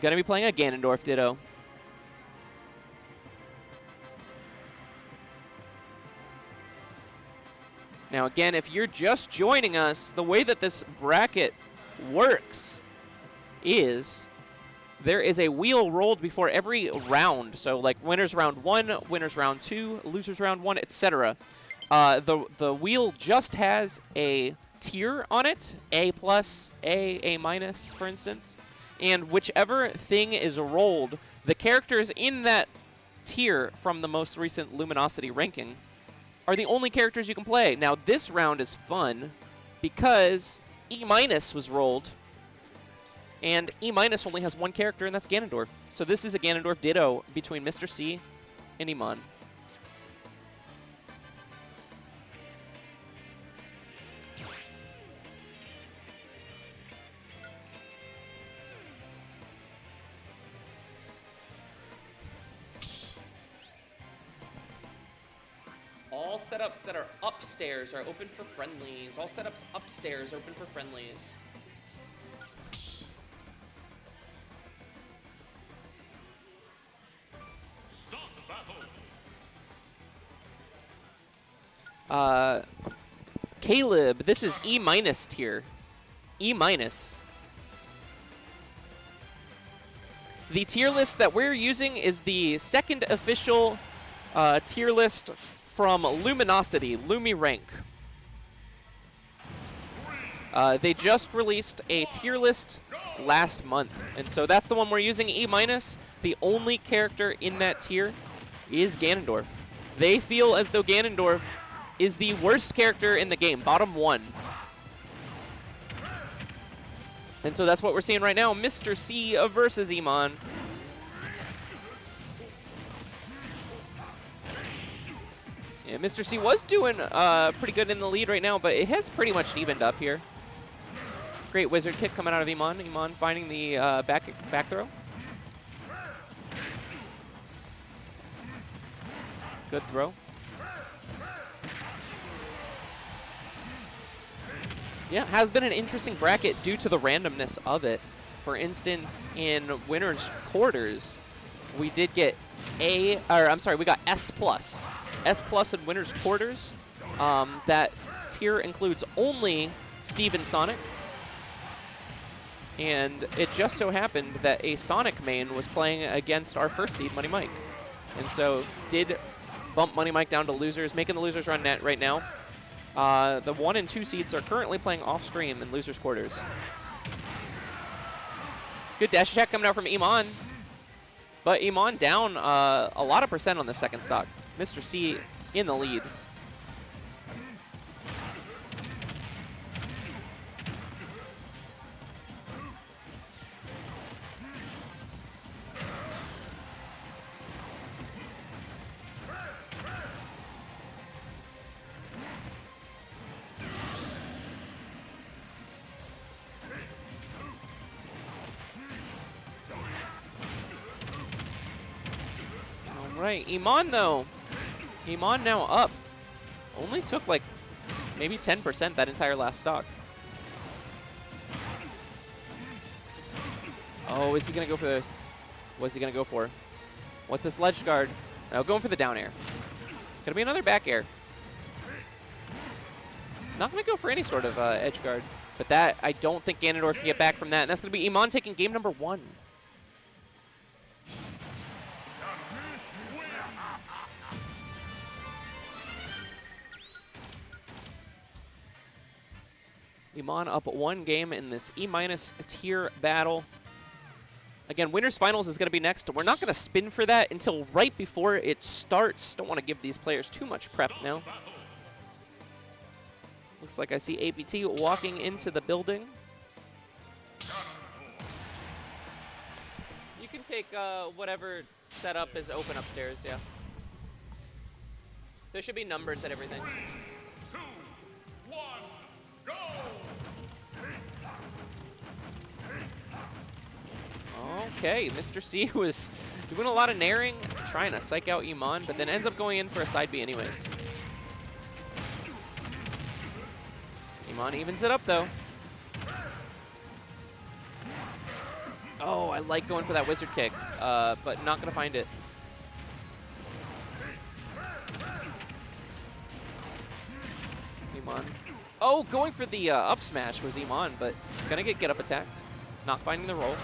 Gonna be playing a Ganondorf Ditto. Now again, if you're just joining us, the way that this bracket works is there is a wheel rolled before every round. So like winners round 1, winners round 2, losers round 1, etc. The wheel just has a tier on it, A+, A minus, for instance. And whichever thing is rolled, the characters in that tier from the most recent Luminosity ranking are the only characters you can play. Now this round is fun because E- was rolled, and E- only has one character, and that's Ganondorf. So this is a Ganondorf Ditto between Mr. C and Iman. All setups that are upstairs are open for friendlies. All setups upstairs are open for friendlies. Start the battle. Caleb, this is E- tier. E-. The tier list that we're using is the second official tier list from Luminosity, LumiRank. They just released a tier list last month, and so that's the one we're using, E-. The only character in that tier is Ganondorf. They feel as though Ganondorf is the worst character in the game, bottom 1. And so that's what we're seeing right now, Mr. C versus Iman. Yeah, Mr. C was doing pretty good in the lead right now, but it has pretty much evened up here. Great wizard kick coming out of Iman. Iman finding the back throw. Good throw. Yeah, has been an interesting bracket due to the randomness of it. For instance, in winners quarters, we did get we got S+. S+ in winners quarters. That tier includes only Steve and Sonic. And it just so happened that a Sonic main was playing against our first seed, Money Mike. And so did bump Money Mike down to losers, making the losers run net right now. The 1 and 2 seeds are currently playing off stream in losers quarters. Good dash attack coming out from Iman. But Iman down a lot of percent on the second stock. Mr. C in the lead. All right, Iman though. Iman now up. Only took like maybe 10% that entire last stock. Oh, is he going to go for this? What's he going to go for? What's this ledge guard? No, going for the down air. Going to be another back air. Not going to go for any sort of edge guard. But that, I don't think Ganondorf can get back from that. And that's going to be Iman taking game number 1. Iman up 1 game in this E- tier battle. Again, winners finals is going to be next. We're not going to spin for that until right before it starts. Don't want to give these players too much prep now. Looks like I see APT walking into the building. You can take whatever setup is open upstairs, yeah. There should be numbers at everything. 3, 2, 1, go! Okay, Mr. C was doing a lot of naring, trying to psych out Iman, but then ends up going in for a side B anyways. Iman evens it up, though. Oh, I like going for that wizard kick, but not going to find it. Iman. Oh, going for the up smash was Iman, but going to get up attacked. Not finding the roll.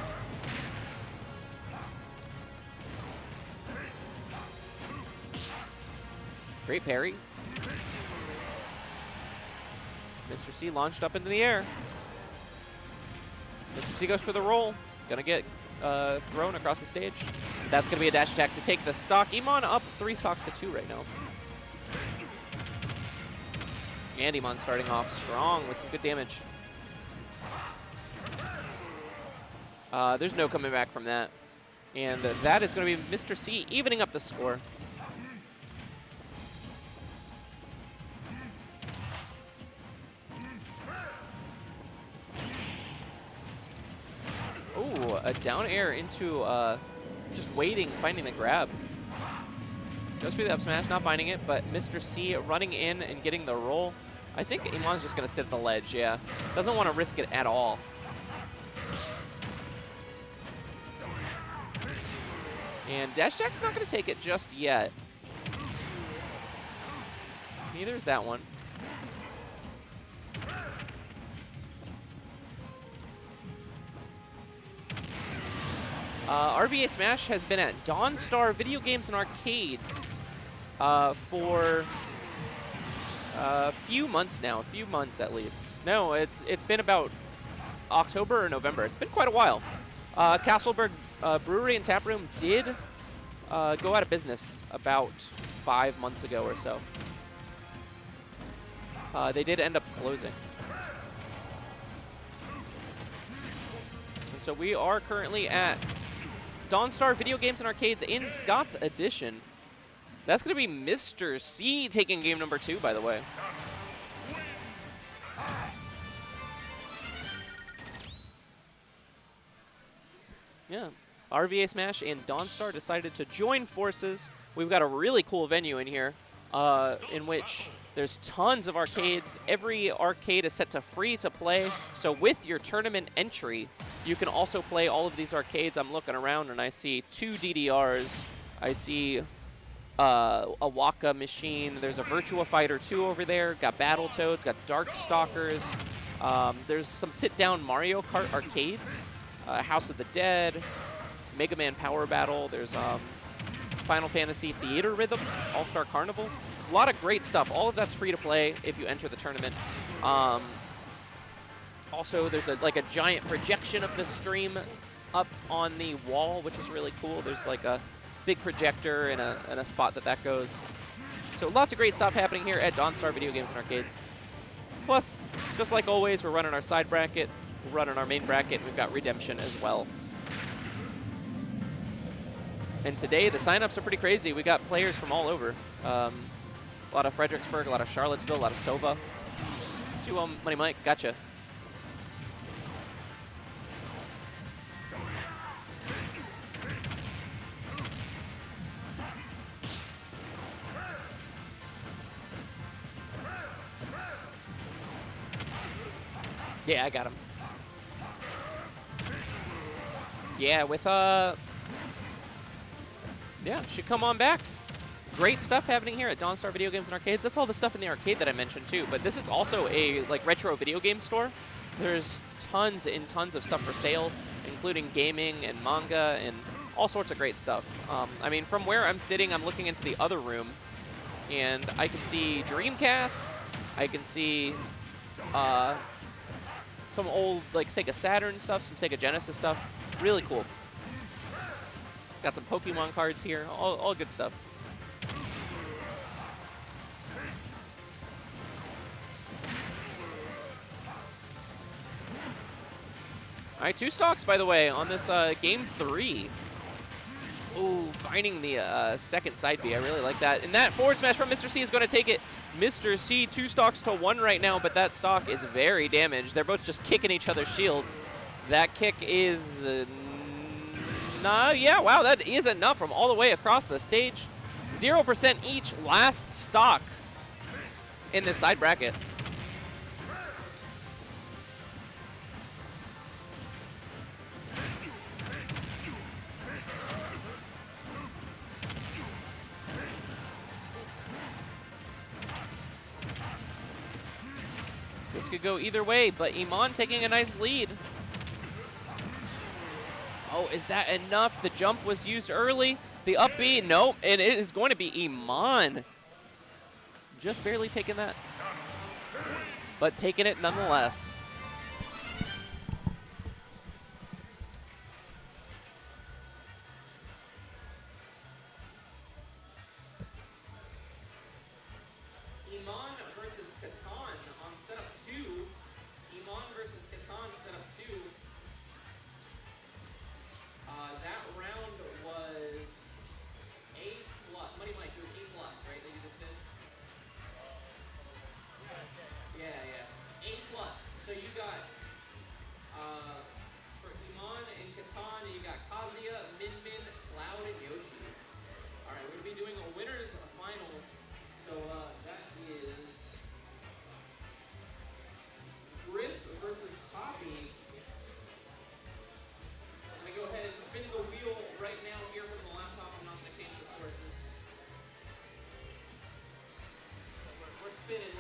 Great parry. Mr. C launched up into the air. Mr. C goes for the roll. Gonna get thrown across the stage. That's gonna be a dash attack to take the stock. Iman up 3 stocks to 2 right now. And Iman starting off strong with some good damage. There's no coming back from that. And that is gonna be Mr. C evening up the score. Ooh, a down air into just waiting, finding the grab. Goes for the up smash, not finding it, but Mr. C running in and getting the roll. I think Iman's just going to sit at the ledge, yeah. Doesn't want to risk it at all. And Dash Jack's not going to take it just yet. Neither is that one. RVA Smash has been at Dawnstar Video Games and Arcades for a few months now, a few months at least. No, it's been about October or November. It's been quite a while. Castleberg Brewery and Taproom did go out of business about 5 months ago or so. They did end up closing. And so we are currently at Dawnstar Video Games and Arcades in Scott's Edition. That's going to be Mr. C taking game number 2, by the way. Yeah, RVA Smash and Dawnstar decided to join forces. We've got a really cool venue in here in which there's tons of arcades. Every arcade is set to free to play. So with your tournament entry, you can also play all of these arcades. I'm looking around and I see 2 DDRs. I see a Waka machine. There's a Virtua Fighter 2 over there. Got Battletoads, got Darkstalkers. There's some sit-down Mario Kart arcades. House of the Dead, Mega Man Power Battle. There's Final Fantasy Theater Rhythm, All-Star Carnival. A lot of great stuff. All of that's free to play if you enter the tournament. Also, there's like a giant projection of the stream up on the wall, which is really cool. There's like a big projector and a spot that goes. So lots of great stuff happening here at Dawnstar Video Games and Arcades. Plus, just like always, we're running our side bracket, we're running our main bracket, and we've got Redemption as well. And today, the signups are pretty crazy. We got players from all over. A lot of Fredericksburg, a lot of Charlottesville, a lot of Sova. Money Mike, gotcha. Yeah, I got him. Yeah, with yeah, should come on back. Great stuff happening here at Dawnstar Video Games and Arcades. That's all the stuff in the arcade that I mentioned too, but this is also a like retro video game store. There's tons and tons of stuff for sale, including gaming and manga and all sorts of great stuff. I mean, from where I'm sitting, I'm looking into the other room, and I can see Dreamcast. I can see some old like Sega Saturn stuff, some Sega Genesis stuff. Really cool. Got some Pokemon cards here, all good stuff. All right, 2 stocks, by the way, on this game 3. Ooh, finding the second side B. I really like that. And that forward smash from Mr. C is going to take it. Mr. C, 2 stocks to 1 right now, but that stock is very damaged. They're both just kicking each other's shields. That kick is... yeah, wow, that is enough from all the way across the stage. 0% each, last stock in this side bracket. This could go either way, but Iman taking a nice lead. Oh, is that enough? The jump was used early. The up B, nope, and it is going to be Iman. Just barely taking that, but taking it nonetheless. Iman versus Catan on setup 2. Iman versus Catan setup 2. That round was A+. Money Mike, it was A+, right, that you just did? Yeah. A+. So you got, for Iman and Catan, you got Kazuya, Min, Cloud, and Yoshi. All right, we're going to be doing a winners finals. So that is Grif versus Poppy. I'm going to go ahead and spin the wheel right now here from the laptop. I'm not going to change the sources. We're spinning.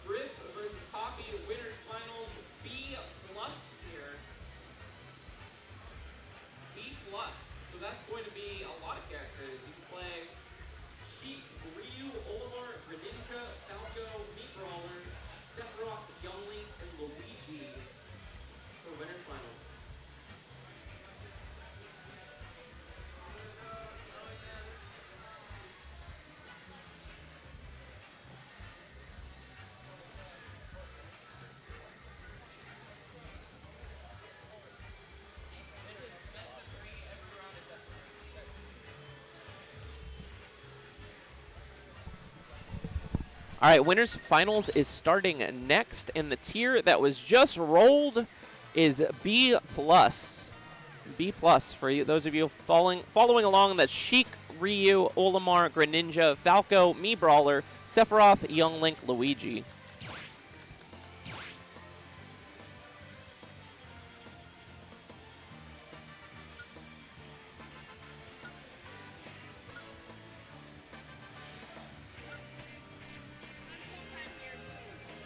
Grif versus Poppy, winners finals, B+ here. B+. So that's going to be a lot of characters. You can play Sheik, Ryu, Olimar, Greninja, Balto, Meat Brawler, Sephiroth, Youngling, and Luigi for winners finals. All right, winners finals is starting next, and the tier that was just rolled is B+. B+ for you, those of you following along. That's Sheik, Ryu, Olimar, Greninja, Falco, Mii Brawler, Sephiroth, Young Link, Luigi.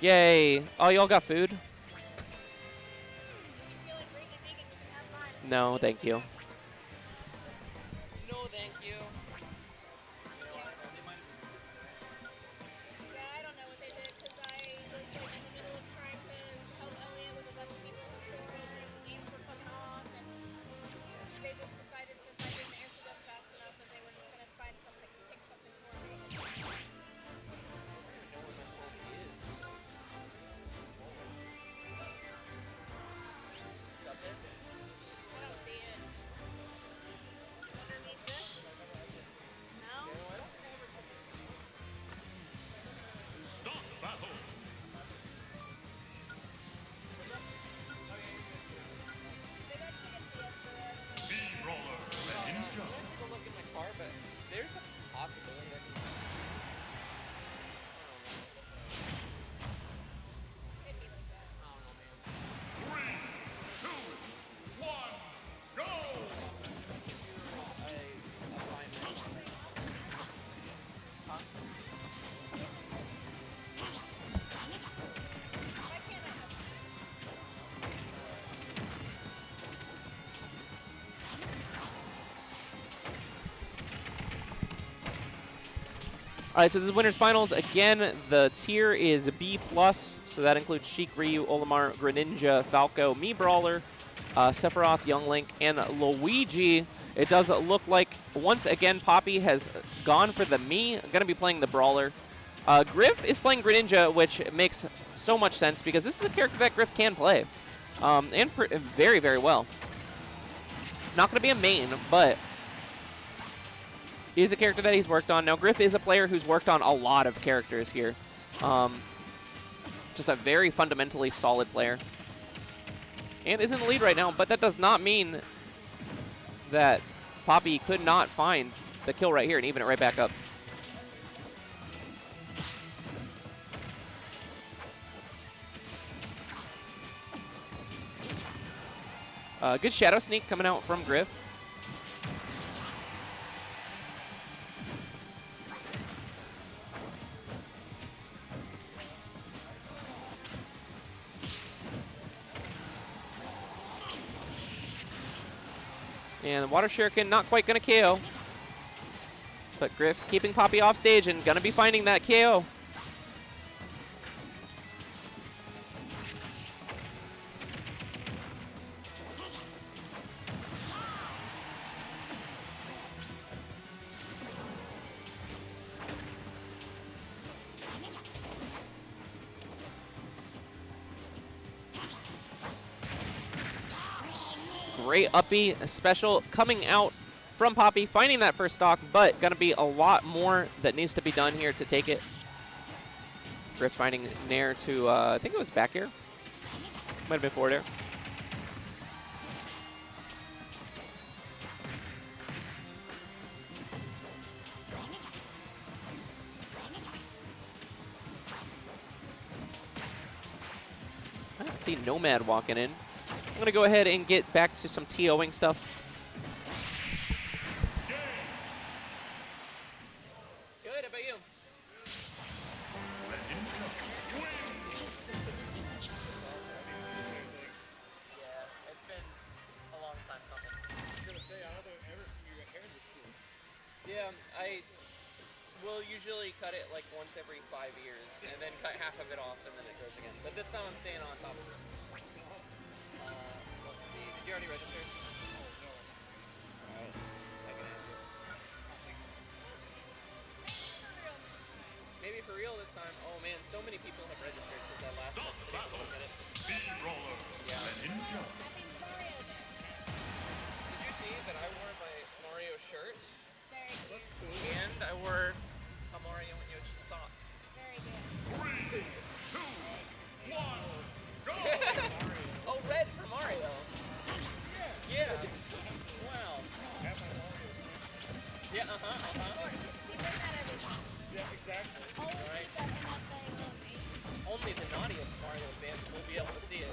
Yay. Oh, y'all got food? No, thank you. No, thank you. Yeah, I don't know what they did because I was like in the middle of trying to help Elliot with a bunch of people in the store and games were fucking off, and they just decided since I didn't answer them fast enough that they were just gonna find something, pick something for me. I don't see it. Underneath this? No? Start the battle. Maybe I should get DS for it. B-Roller Greninja. I'm gonna take a look in my car, but there's a possibility that It'd be like that. I don't know, man. 3, 2, 1, go! Why can't I have this? All right, so this is winners finals. Again, the tier is B+, so that includes Sheik, Ryu, Olimar, Greninja, Falco, Mii Brawler, Sephiroth, Young Link, and Luigi. It does look like, once again, Poppy has gone for the Mii, going to be playing the Brawler. Grif is playing Greninja, which makes so much sense because this is a character that Grif can play, and very, very well. Not going to be a main, but is a character that he's worked on. Now, Grif is a player who's worked on a lot of characters here. Just a very fundamentally solid player. And is in the lead right now, but that does not mean that Poppy could not find the kill right here and even it right back up. Good Shadow Sneak coming out from Grif. And the Water Shuriken not quite going to KO. But Grif keeping Poppy off stage and going to be finding that KO. Great uppy special coming out from Poppy, finding that first stock, but gonna be a lot more that needs to be done here to take it. Grif finding Nair to, I think it was back air. Might have been forward air. I see Nomad walking in. I'm going to go ahead and get back to some TOing stuff. Good, how about you? Yeah, it's been a long time coming. Yeah, I will usually cut it like once every 5 years, and then cut half of it off, and then it grows again. But this time I'm staying on top of it. Let's see, did you already register? Alright, I can answer. Maybe for real this time. Oh man, so many people have registered since I last looked at it. Steamroller. Yeah. Ninja. Did you see that I wore my Mario shirt? Very good. And I wore a Mario and Yoshi sock. Very good. 3, 2, 1, go! Oh, red for Mario. Yeah. Wow. Yeah, He does that every time. Yeah, exactly. Always Right. keep that in that thing on me. Only the naughtiest Mario fans will be able to see it.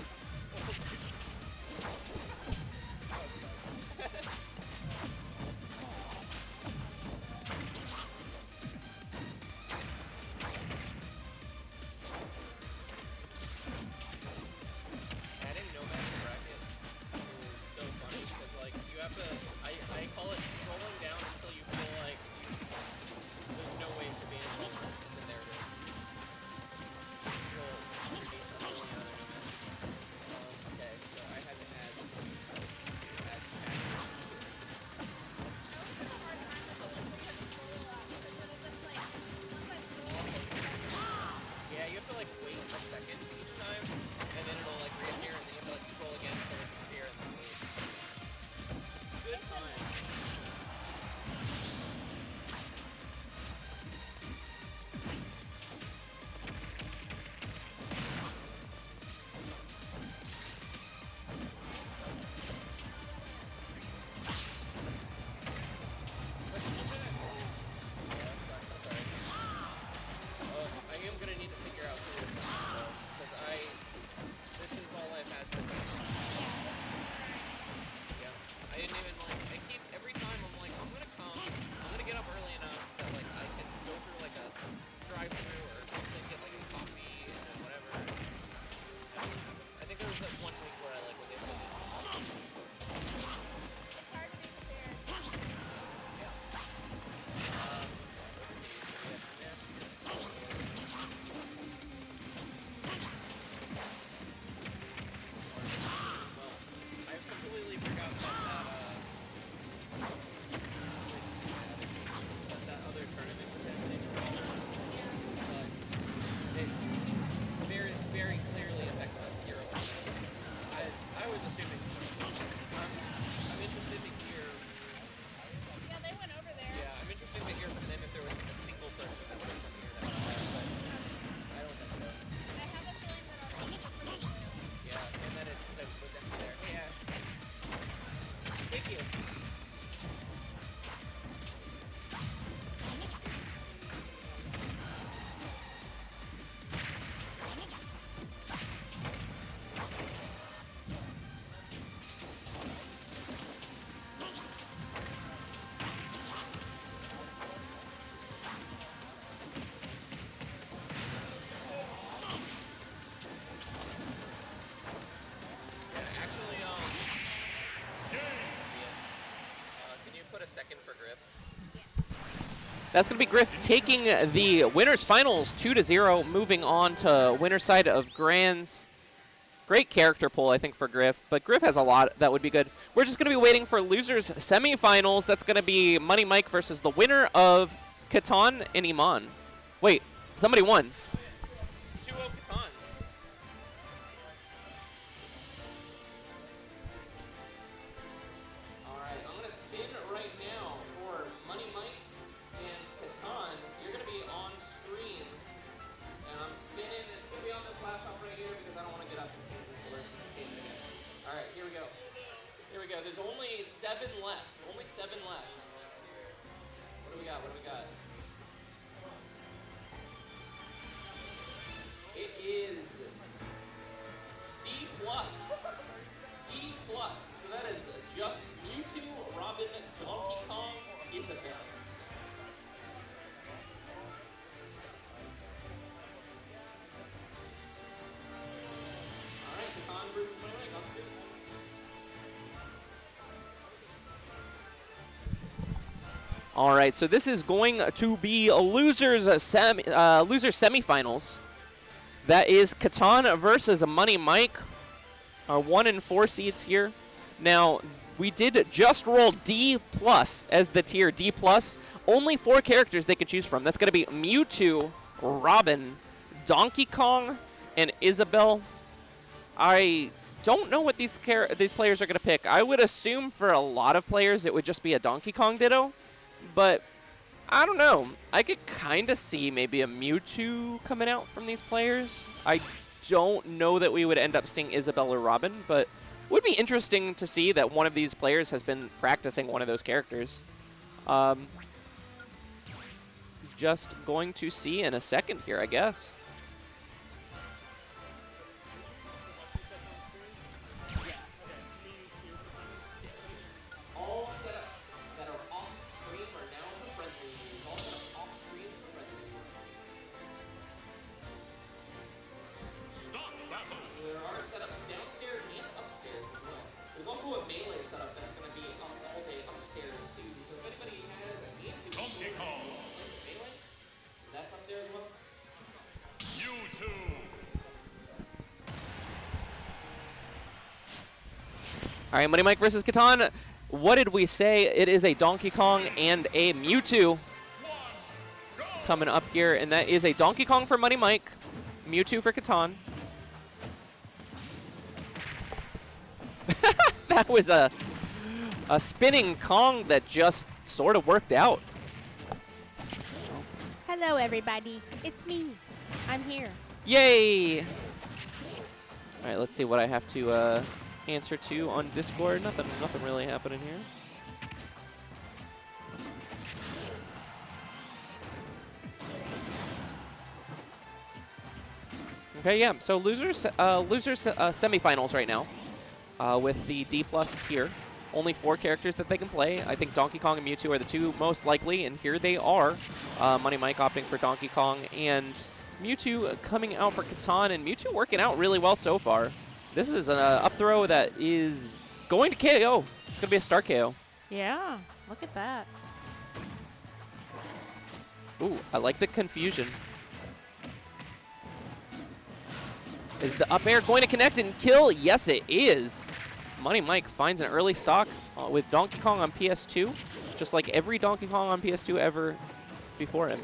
That's going to be Grif taking the winners finals 2-0, moving on to winner side of Grands. Great character pull, I think, for Grif, but Grif has a lot that would be good. We're just going to be waiting for losers semifinals. That's going to be Money Mike versus the winner of Catan and Iman. Wait, somebody won. 2-0 Catan. All right, I'm going to spin right now for Money Mike and Catan. You're going to be on screen, and I'm spinning. It's going to be on this laptop right here because I don't want to get up and change it. All right, here we go. Here we go. There's only 7 left. Only 7 left. What do we got? What do we got? It is D+. D+. So that is just Mewtwo, Robin, Donkey Kong, Isabelle. All right, Catan versus Money Mike. Let's do it. All right, so this is going to be a losers semifinals. That is Catan versus Money Mike, our 1 and 4 seeds here. Now, we did just roll D+ as the tier, D+. Only 4 characters they could choose from. That's going to be Mewtwo, Robin, Donkey Kong, and Isabelle. I don't know what these players are going to pick. I would assume for a lot of players it would just be a Donkey Kong Ditto, but I don't know. I could kind of see maybe a Mewtwo coming out from these players. I don't know that we would end up seeing Isabelle or Robin, but it would be interesting to see that one of these players has been practicing one of those characters. Just going to see in a second here, I guess. All right, Money Mike versus Catan. What did we say? It is a Donkey Kong and a Mewtwo coming up here, and that is a Donkey Kong for Money Mike, Mewtwo for Catan. That was a spinning Kong that just sort of worked out. Hello, everybody. It's me. I'm here. Yay! All right, let's see what I have to answer to on Discord. Nothing really happening here. Okay, yeah. So losers semifinals right now with the D+ tier. Only 4 characters that they can play. I think Donkey Kong and Mewtwo are the 2 most likely, and here they are. Money Mike opting for Donkey Kong and Mewtwo coming out for Catan, and Mewtwo working out really well so far. This is an up throw that is going to KO. It's going to be a star KO. Yeah, look at that. Ooh, I like the confusion. Is the up air going to connect and kill? Yes, it is. Money Mike finds an early stock with Donkey Kong on PS2, just like every Donkey Kong on PS2 ever before him.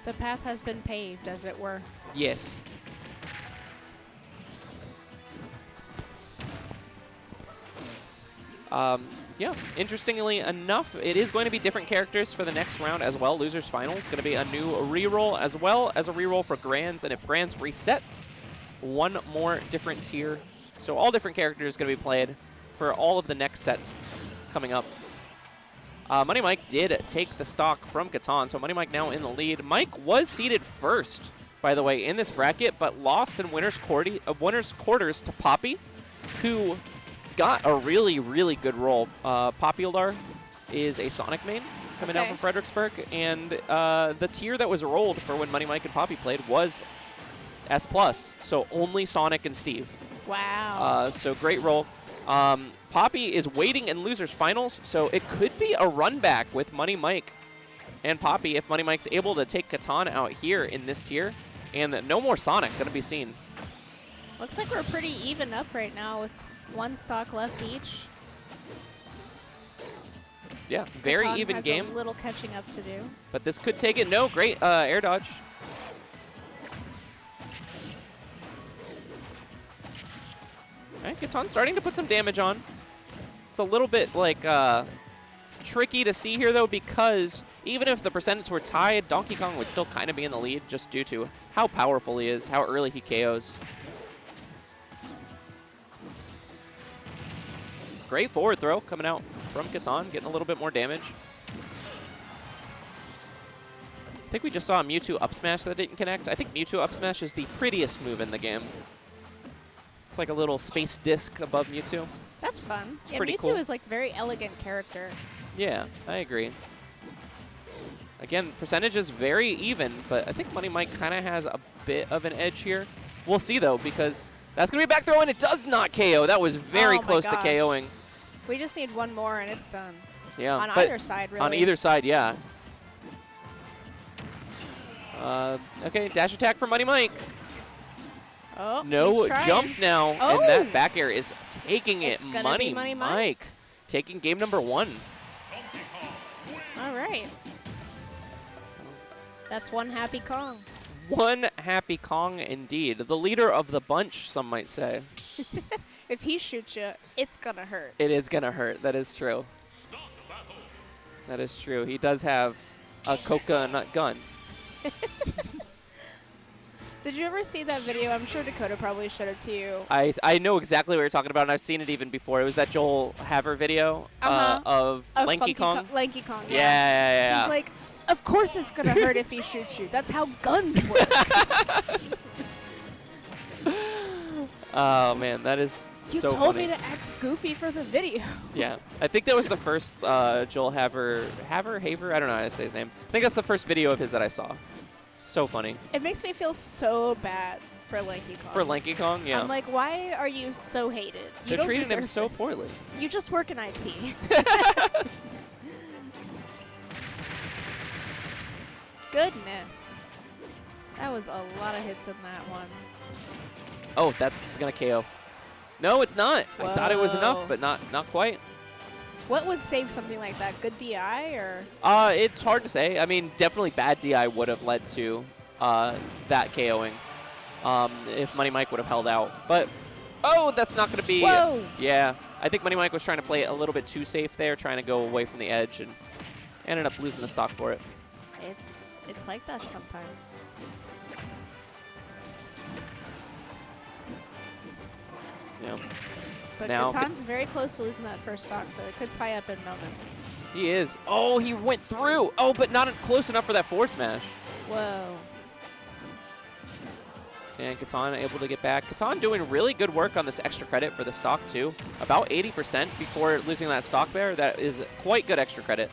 The path has been paved, as it were. Yes. Yeah, interestingly enough, it is going to be different characters for the next round as well. Losers Final is going to be a new reroll as well as a reroll for Grands, and if Grands resets, 1 more different tier. So all different characters going to be played for all of the next sets coming up. Money Mike did take the stock from Catan, so Money Mike now in the lead. Mike was seeded first, by the way, in this bracket, but lost in winner's quarters to Poppy, who got a really, really good roll. Popular is a Sonic main coming down from Fredericksburg, and the tier that was rolled for when Money Mike and Poppy played was S+, so only Sonic and Steve. Wow. So great roll. Poppy is waiting in losers finals, so it could be a run back with Money Mike and Poppy if Money Mike's able to take Catan out here in this tier. And no more Sonic going to be seen. Looks like we're pretty even up right now with 1 stock left each. Yeah, very Catan even has game. a little catching up to do. But this could take it. No, great air dodge. All right, Catan's starting to put some damage on. It's a little bit like tricky to see here though, because even if the percentages were tied, Donkey Kong would still kind of be in the lead just due to how powerful he is, how early he KOs. Great forward throw coming out from Catan, getting a little bit more damage. I think we just saw a Mewtwo up smash that didn't connect. I think Mewtwo up smash is the prettiest move in the game. It's like a little space disc above Mewtwo. That's fun. It's yeah, pretty Mewtwo cool. is like very elegant character. Yeah, I agree. Again, percentage is very even, but I think Money Mike kind of has a bit of an edge here. We'll see though, because that's going to be a back throw and it does not KO. That was very Oh my close to gosh. KOing. We just need one more and it's done. Yeah, On but either side, really. on either side, yeah. Okay, dash attack for Money Mike. Oh, No he's trying. jump now, Oh. and that back air is taking it. It's gonna be Money Mike. Taking game number 1. All right. That's one happy Kong. One happy Kong indeed. The leader of the bunch, some might say. If he shoots you, it's gonna hurt. It is going to hurt. That is true. That is true. He does have a coconut gun. Did you ever see that video? I'm sure Dakota probably showed it to you. I know exactly what you're talking about, and I've seen it even before. It was that Joel Haver video of Lanky Kong. Lanky Kong. Yeah. He's like, of course it's gonna hurt if he shoots you. That's how guns work. Oh man, that is You so told funny. me to act goofy for the video. Yeah, I think that was the first Joel Haver, I don't know how to say his name. I think that's the first video of his that I saw. So funny. It makes me feel so bad for Lanky Kong. For Lanky Kong, yeah. I'm like, why are you so hated? You They're don't treating him deserve so this. poorly. You just work in IT. Goodness. That was a lot of hits in that one. Oh, that's gonna KO. No, it's not. I thought it was enough, Whoa. but not quite. What would save something like that? Good DI or? It's hard to say. I mean, definitely bad DI would have led to that KOing if Money Mike would have held out. But, oh, that's not going to be. Whoa. Yeah, I think Money Mike was trying to play it a little bit too safe there, trying to go away from the edge, and ended up losing the stock for it. It's like that sometimes. Yeah. But Now- Catan's very close to losing that first stock, so it could tie up in moments. He is. Oh, he went through. Oh, but not close enough for that forward smash. Whoa. And Catan able to get back. Catan doing really good work on this extra credit for the stock, too. About 80% before losing that stock there. That is quite good extra credit.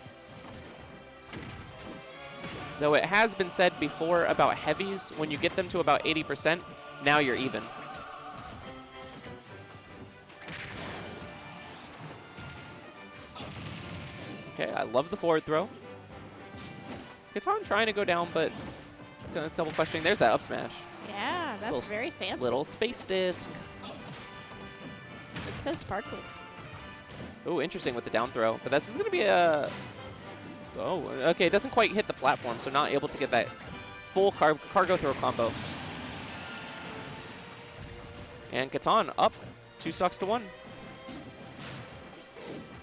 Though it has been said before about heavies, when you get them to about 80%, now you're even. Okay, I love the forward throw. Catan trying to go down, but double questioning. There's that up smash. Yeah, that's Little very fancy. Little space disc. It's so sparkly. Oh, interesting with the down throw. But this is going to be a... Oh, okay. It doesn't quite hit the platform, so not able to get that full cargo throw combo. And Catan up 2 stocks to 1.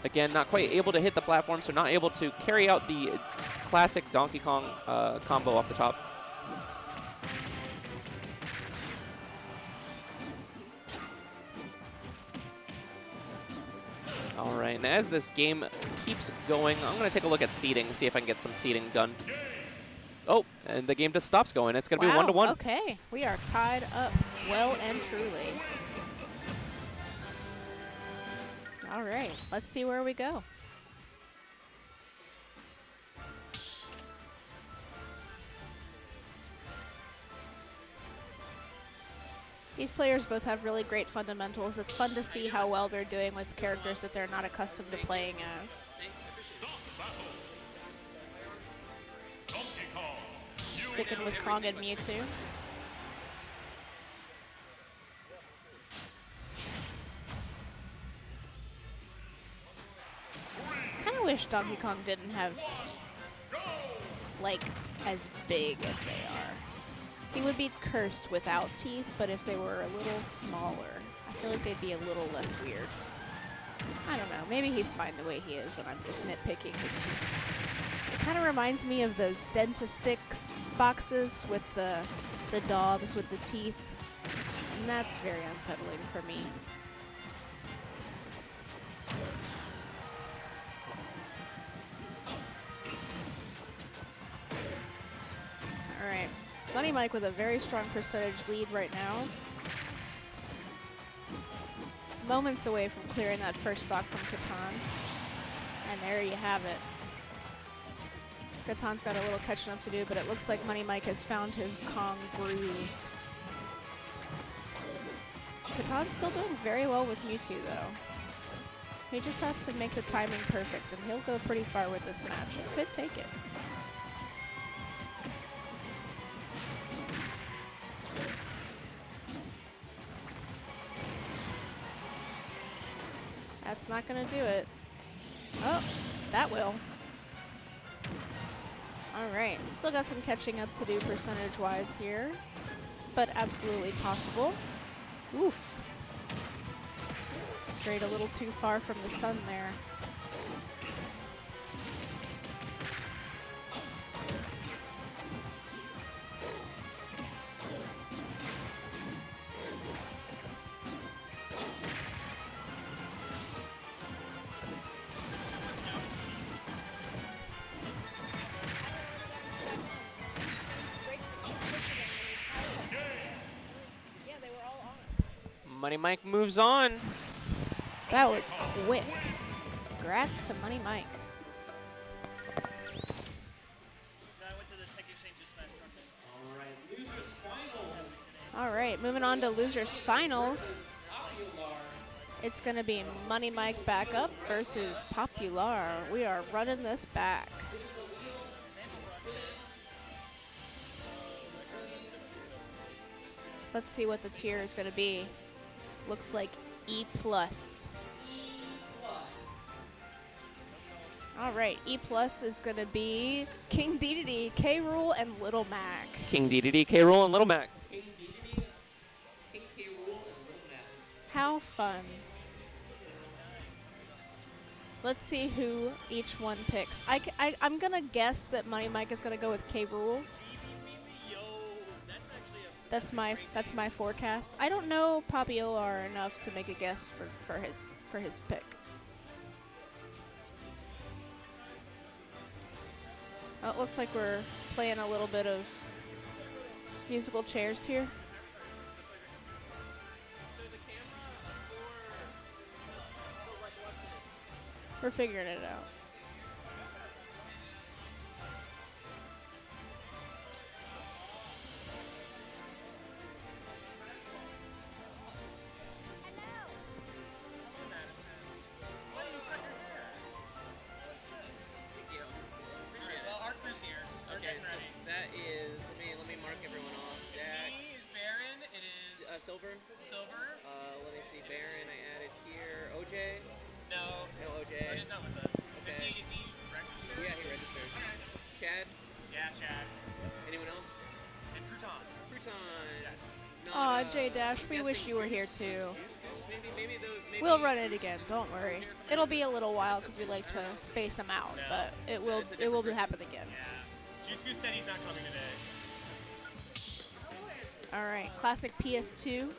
Again, not quite able to hit the platform, so not able to carry out the classic Donkey Kong combo off the top. All right, and as this game keeps going, I'm going to take a look at seeding, see if I can get some seeding done. Oh, and the game just stops going. It's going to be 1-1. Okay, we are tied up well and truly. All right, let's see where we go. These players both have really great fundamentals. It's fun to see how well they're doing with characters that they're not accustomed to playing as. Sticking with Kong and Mewtwo. Kind of wish Donkey Kong didn't have teeth, like as big as they are. He would be cursed without teeth, but if they were a little smaller, I feel like they'd be a little less weird. I don't know. Maybe he's fine the way he is, and I'm just nitpicking his teeth. It kind of reminds me of those Dentastix boxes with the dogs with the teeth, and that's very unsettling for me. All right. Money Mike with a very strong percentage lead right now. Moments away from clearing that first stock from Catan. And there you have it. Catan's got a little catching up to do, but it looks like Money Mike has found his Kong groove. Catan's still doing very well with Mewtwo, though. He just has to make the timing perfect, and he'll go pretty far with this match. He could take it. That's not going to do it. Oh, that will. All right, still got some catching up to do percentage-wise here, but absolutely possible. Oof. Strayed a little too far from the sun there. Money Mike moves on. That was quick. Congrats to Money Mike. All right, moving on to losers finals. It's going to be Money Mike back up versus Popular. We are running this back. Let's see what the tier is going to be. Looks like E+. All right, E+ is going to be King Dedede, K-Rool, and Little Mac. King Dedede, K-Rool, and Little Mac. How fun. Let's see who each one picks. I'm going to guess that Money Mike is going to go with K-Rool. That's my forecast. I don't know Popular enough to make a guess for his pick. Oh, it looks like we're playing a little bit of musical chairs here. We're figuring it out. Silver. Let me see. Baron, I added here. OJ. No OJ. OJ's not with us. Okay. Is he registered? Yeah, he registered. Okay. Chad. Yeah, Chad. Anyone else? And Crouton. Yes. Aw, J-Dash, we wish you were here too. Maybe we'll run it again. Don't worry. It'll be a little while because we like to space them out, but it will happen again. Yeah. Juice said he's not coming today. All right, classic PS2.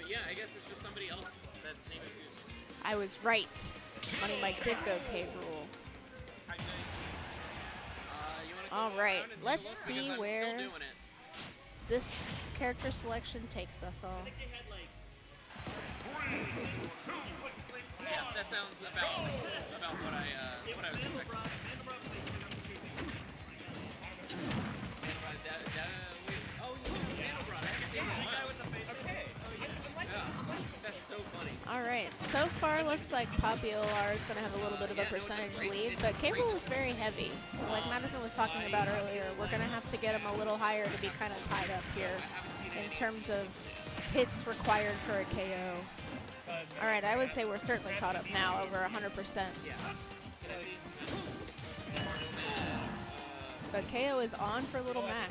Yeah, I guess it's just somebody else that's name is Goose. I was right. Money Mike did go K-Rool. All right, let's see where this character selection takes us all. Yeah, that sounds about what I was expecting. Alright, so far looks like Poppy Olar is going to have a little bit of a percentage lead, but Cable was very heavy. So like Madison was talking about earlier, we're going to have to get him a little higher to be kind of tied up here in terms of hits required for a KO. Alright, I would say we're certainly caught up now, over 100%. But KO is on for Little Mac.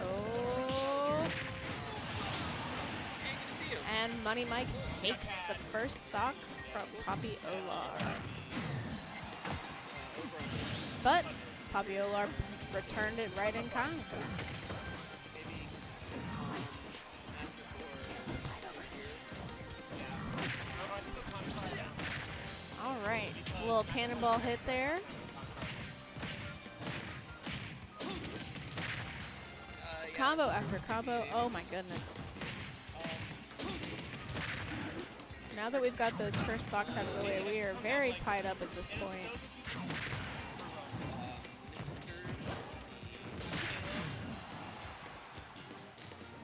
Oh. And Money Mike takes the first stock from Poppy Olar. But Poppy Olar returned it right in kind. All right, a little cannonball hit there. Combo after combo, oh my goodness. Now that we've got those first stocks out of the way, we are very tied up at this point.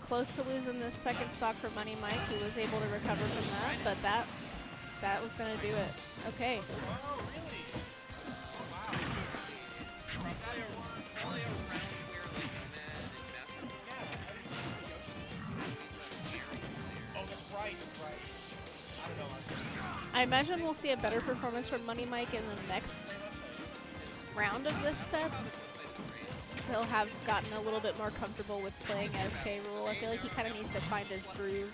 Close to losing this second stock for Money Mike. He was able to recover from that, but that was gonna do it. Okay. I imagine we'll see a better performance from Money Mike in the next round of this set. So he'll have gotten a little bit more comfortable with playing as K. Rool. I feel like he kind of needs to find his groove.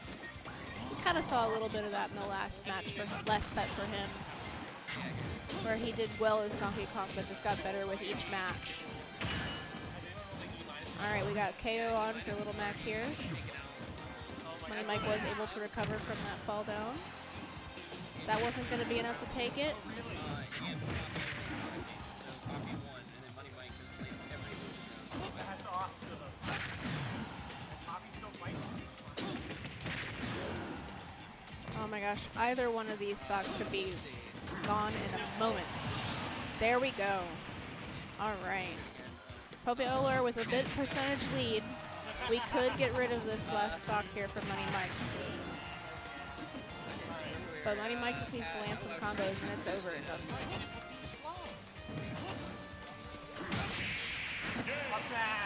We kind of saw a little bit of that in the last match, last set for him, where he did well as Donkey Kong, but just got better with each match. All right, we got KO on for Little Mac here. Money Mike was able to recover from that fall down. That wasn't going to be enough to take it. That's awesome. Oh my gosh, either one of these stocks could be gone in a moment. There we go. All right. Poppy Olar with a bit percentage lead. We could get rid of this last stock here for Money Mike. But Money Mike just needs to land some combos and it's over.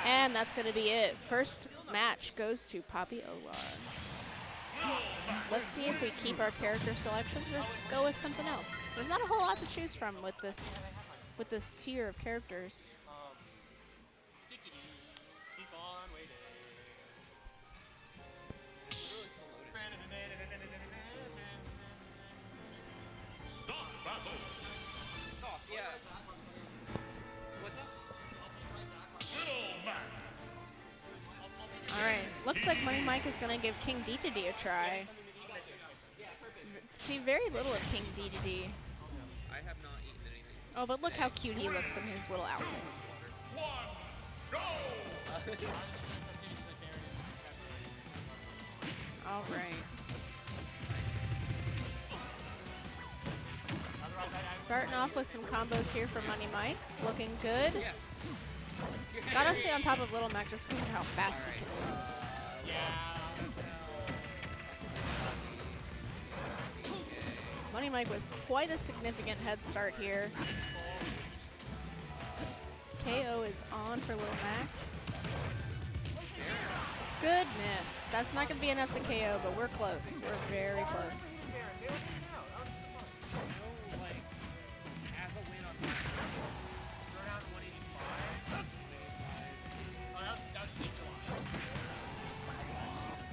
And that's going to be it. First match goes to Poppy Olar. Let's see if we keep our character selections or go with something else. There's not a whole lot to choose from with this tier of characters. Alright, looks like Money Mike is going to give King Dedede a try. See very little of King Dedede. I have not eaten anything. Oh, but look how cute he looks in his little outfit. Alright. Starting off with some combos here for Money Mike. Looking good. Yes. Gotta stay on top of Little Mac just because of how fast he can move. Money Mike with quite a significant head start here. KO is on for Little Mac. Goodness, that's not gonna be enough to KO, but we're close. We're very close.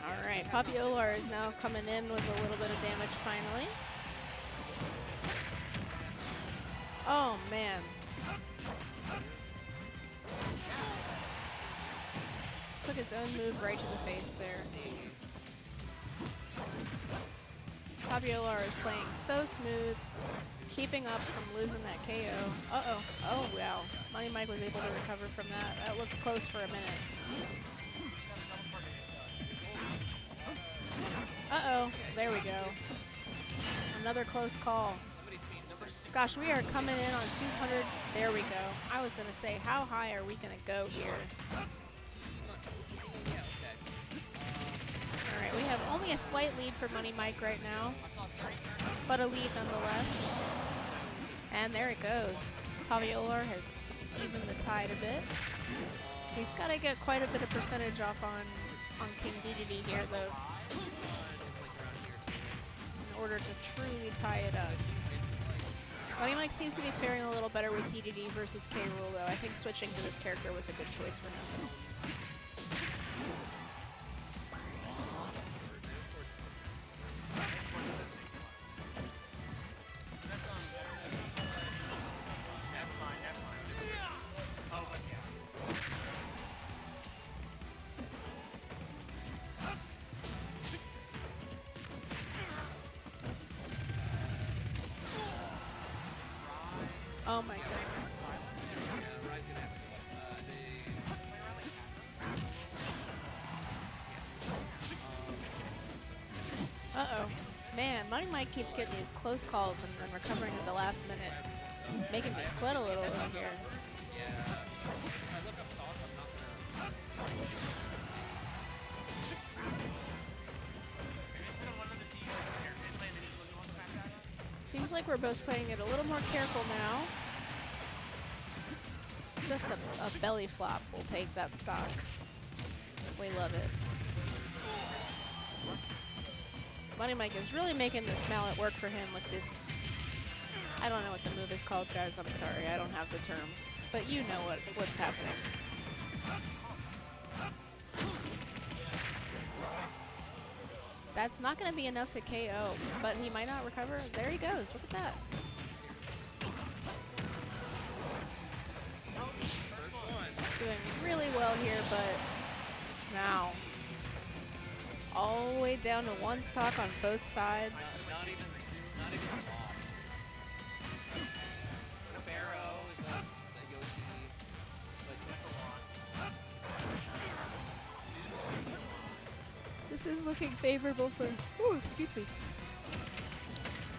Alright, Poppy Olar is now coming in with a little bit of damage finally. Oh man. Took his own move right to the face there. Poppy Olar is playing so smooth, keeping up from losing that KO. Uh-oh. Oh, wow. Money Mike was able to recover from that. That looked close for a minute. Uh-oh. There we go. Another close call. Gosh, we are coming in on 200. There we go. I was going to say, how high are we going to go here? All right, we have only a slight lead for Money Mike right now, but a lead nonetheless. And there it goes. Paviolar has evened the tide a bit. He's got to get quite a bit of percentage off on King DDD here, though, in order to truly tie it up. Money Mike seems to be faring a little better with DDD versus K. Rool, though. I think switching to this character was a good choice for him. Oh my goodness. Uh-oh. Man, Money Mike keeps getting these close calls and recovering at the last minute. Making me sweat a little over here. Seems like we're both playing it a little more careful now. Just a belly flop will take that stock. We love it. Money Mike is really making this mallet work for him with this. I don't know what the move is called, guys. I'm sorry, I don't have the terms. But you know what's happening. That's not going to be enough to KO, but he might not recover. There he goes. Look at that. Doing really well here, but now all the way down to one stock on both sides. Not even lost. Barrow is a Yoshi, but never lost. This is looking favorable for, excuse me,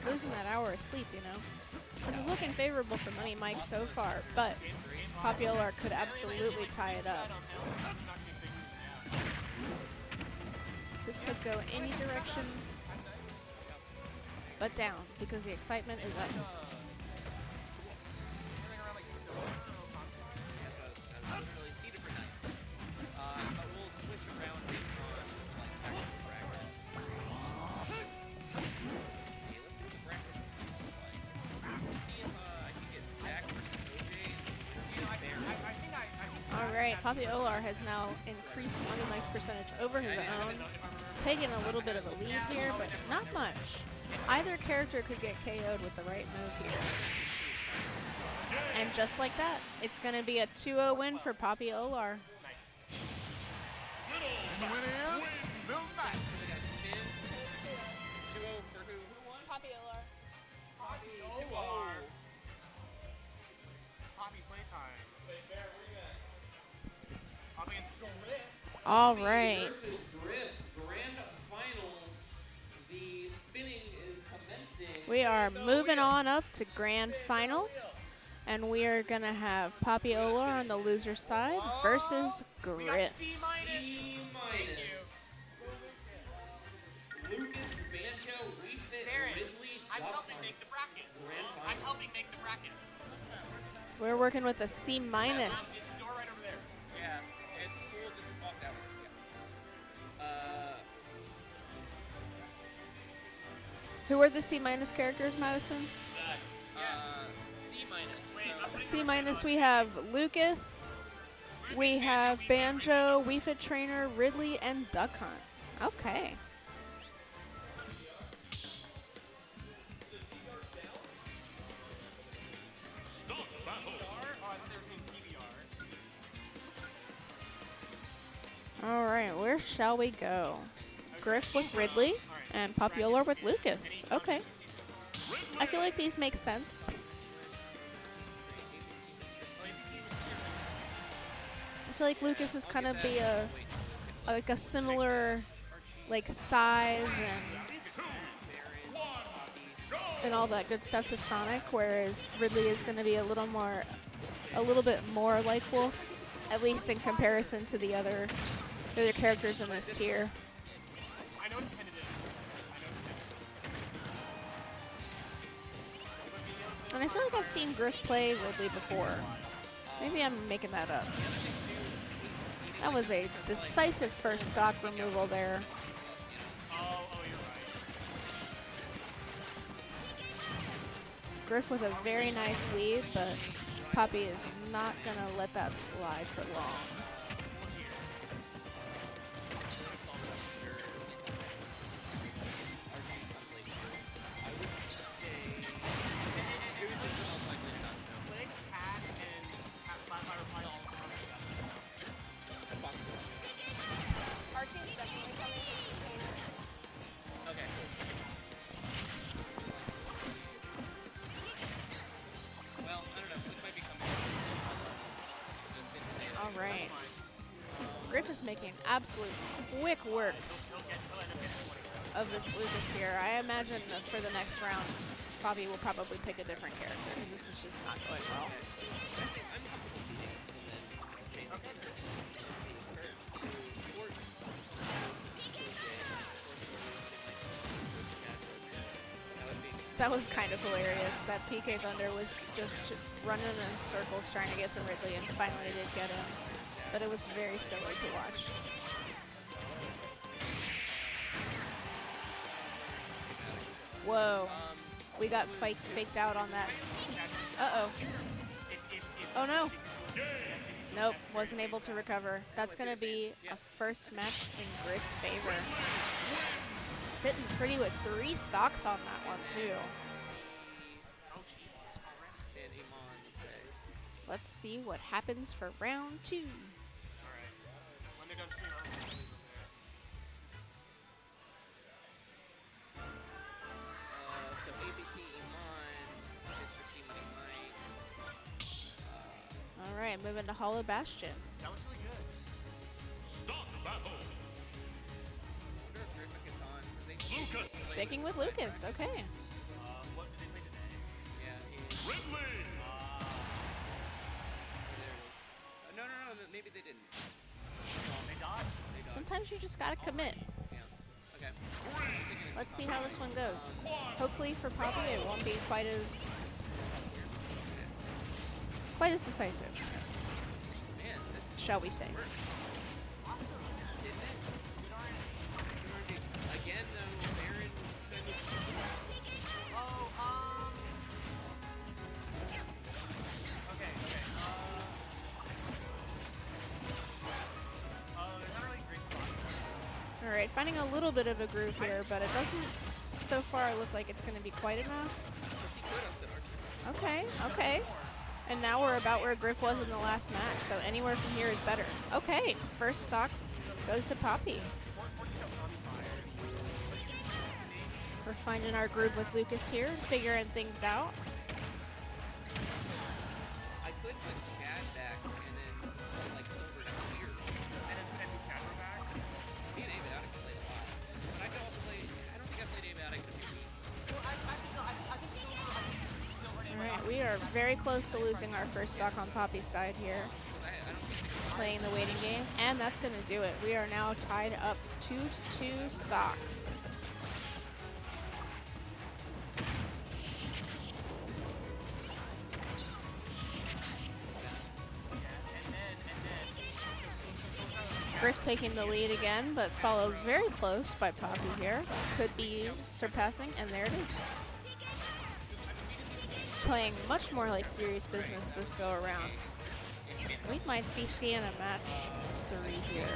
losing that hour of sleep, you know. This is looking favorable for Money Mike so far, but Paviolar could absolutely tie it up. This could go any direction but down, because the excitement is up. Paviolar has now increased Money Mike's percentage over his own, taking a little bit of a lead here, but not much. Either character could get KO'd with the right move here. And just like that, it's going to be a 2-0 win for Paviolar. All right. Grand finals. The spinning is commencing. We are moving on up to grand finals, and we are going to have Paviolar on the loser side versus Grif. C-. Lucas, Banjo, Refit, Ridley, I'm helping make the brackets. I'm helping make the brackets. We're working with a C-. Door right over there. Yeah, it's cool. Just walk that way. Who are the C- characters, Madison? C-. C-, we have Lucas, we have Banjo, Wii Fit Trainer, Ridley, and Duck Hunt. Okay. All right, where shall we go? Grif with Ridley and Paviolar with Lucas. Okay. I feel like these make sense. I feel like Lucas is kind of be a similar like size and all that good stuff to Sonic, whereas Ridley is going to be a little bit more like Wolf, at least in comparison to the other characters in this tier. I know it's tentative. And I feel like I've seen Grif play Ridley before. Maybe I'm making that up. That was a decisive first stock removal there. Grif with a very nice lead, but Poppy is not gonna let that slide for long. Alright. Grif is making absolute quick work of this Lucas here. I imagine that for the next round, Poppy will probably pick a different character because this is just not going well. That was kind of hilarious. That PK Thunder was just running in circles trying to get to Ridley and finally did get him. But it was very silly to watch. Whoa. We got faked out on that. Uh-oh. Oh no. Nope, wasn't able to recover. That's gonna be a first match in Grif's favor. Sitting pretty with 3 stocks on that one too. Let's see what happens for round 2. So ABT Iman, Mr. C Money Mike. All right, moving to Hollow Bastion. That was really good. Start the battle. Sticking with Lucas, okay. What did they play today? Yeah, Ridley. there it is. No, maybe they didn't. They dodged. Sometimes you just gotta commit. Yeah. Okay. Let's see how this one goes. Hopefully for Poppy, it won't be quite as decisive, Man, this is shall we say. awesome, didn't it? Again, though, Baron trying to... Okay. There's not really a great spot. All right, finding a little bit of a groove here, but it doesn't so far look like it's gonna be quite enough. Okay. And now we're about where Grif was in the last match, so anywhere from here is better. Okay, first stock goes to Poppy. We're finding our groove with Lucas here, figuring things out. I could put Chad back and then put, like, Silver down here. And then Chad were back. Me and Aviotic played a lot. But I don't think I played Aviotic a few weeks. Well, I think Silver All right, we are very close to losing our first stock on Poppy's side here. I don't think Playing the waiting game, and that's gonna do it. We are now tied up 2-2 stocks. Grif taking the lead again, but followed very close by Poppy here. Could be surpassing, and there it is. Playing much more like serious business this go around. We might be seeing a match 3 here.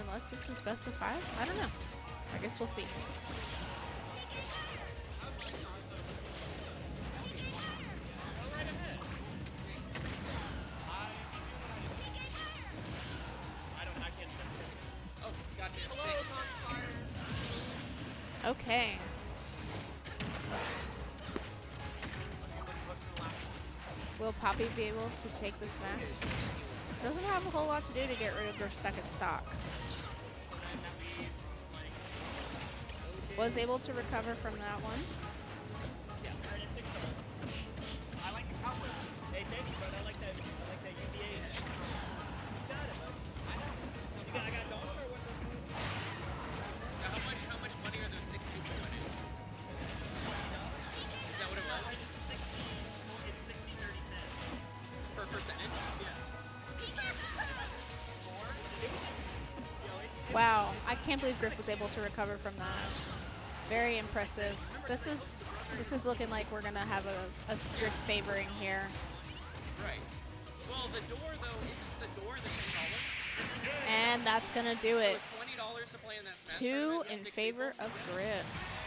Unless this is best of 5? I don't know. I guess we'll see. Okay. Will Poppy be able to take this match? Doesn't have a whole lot to do to get rid of their second stock. Was able to recover from that one. I like the cowboys. Hey, thank you, bud. I like that UVA. You got it, bud. I know. I got Dawn Star. What's up? Wow, I can't believe Grif was able to recover from that. Very impressive. This is looking like we're gonna have a Grif favoring here. Right. Well, the door though isn't the door the $10. And that's gonna do it. $20 to play in that smash 2 tournament, in 6 favor people. of Grif.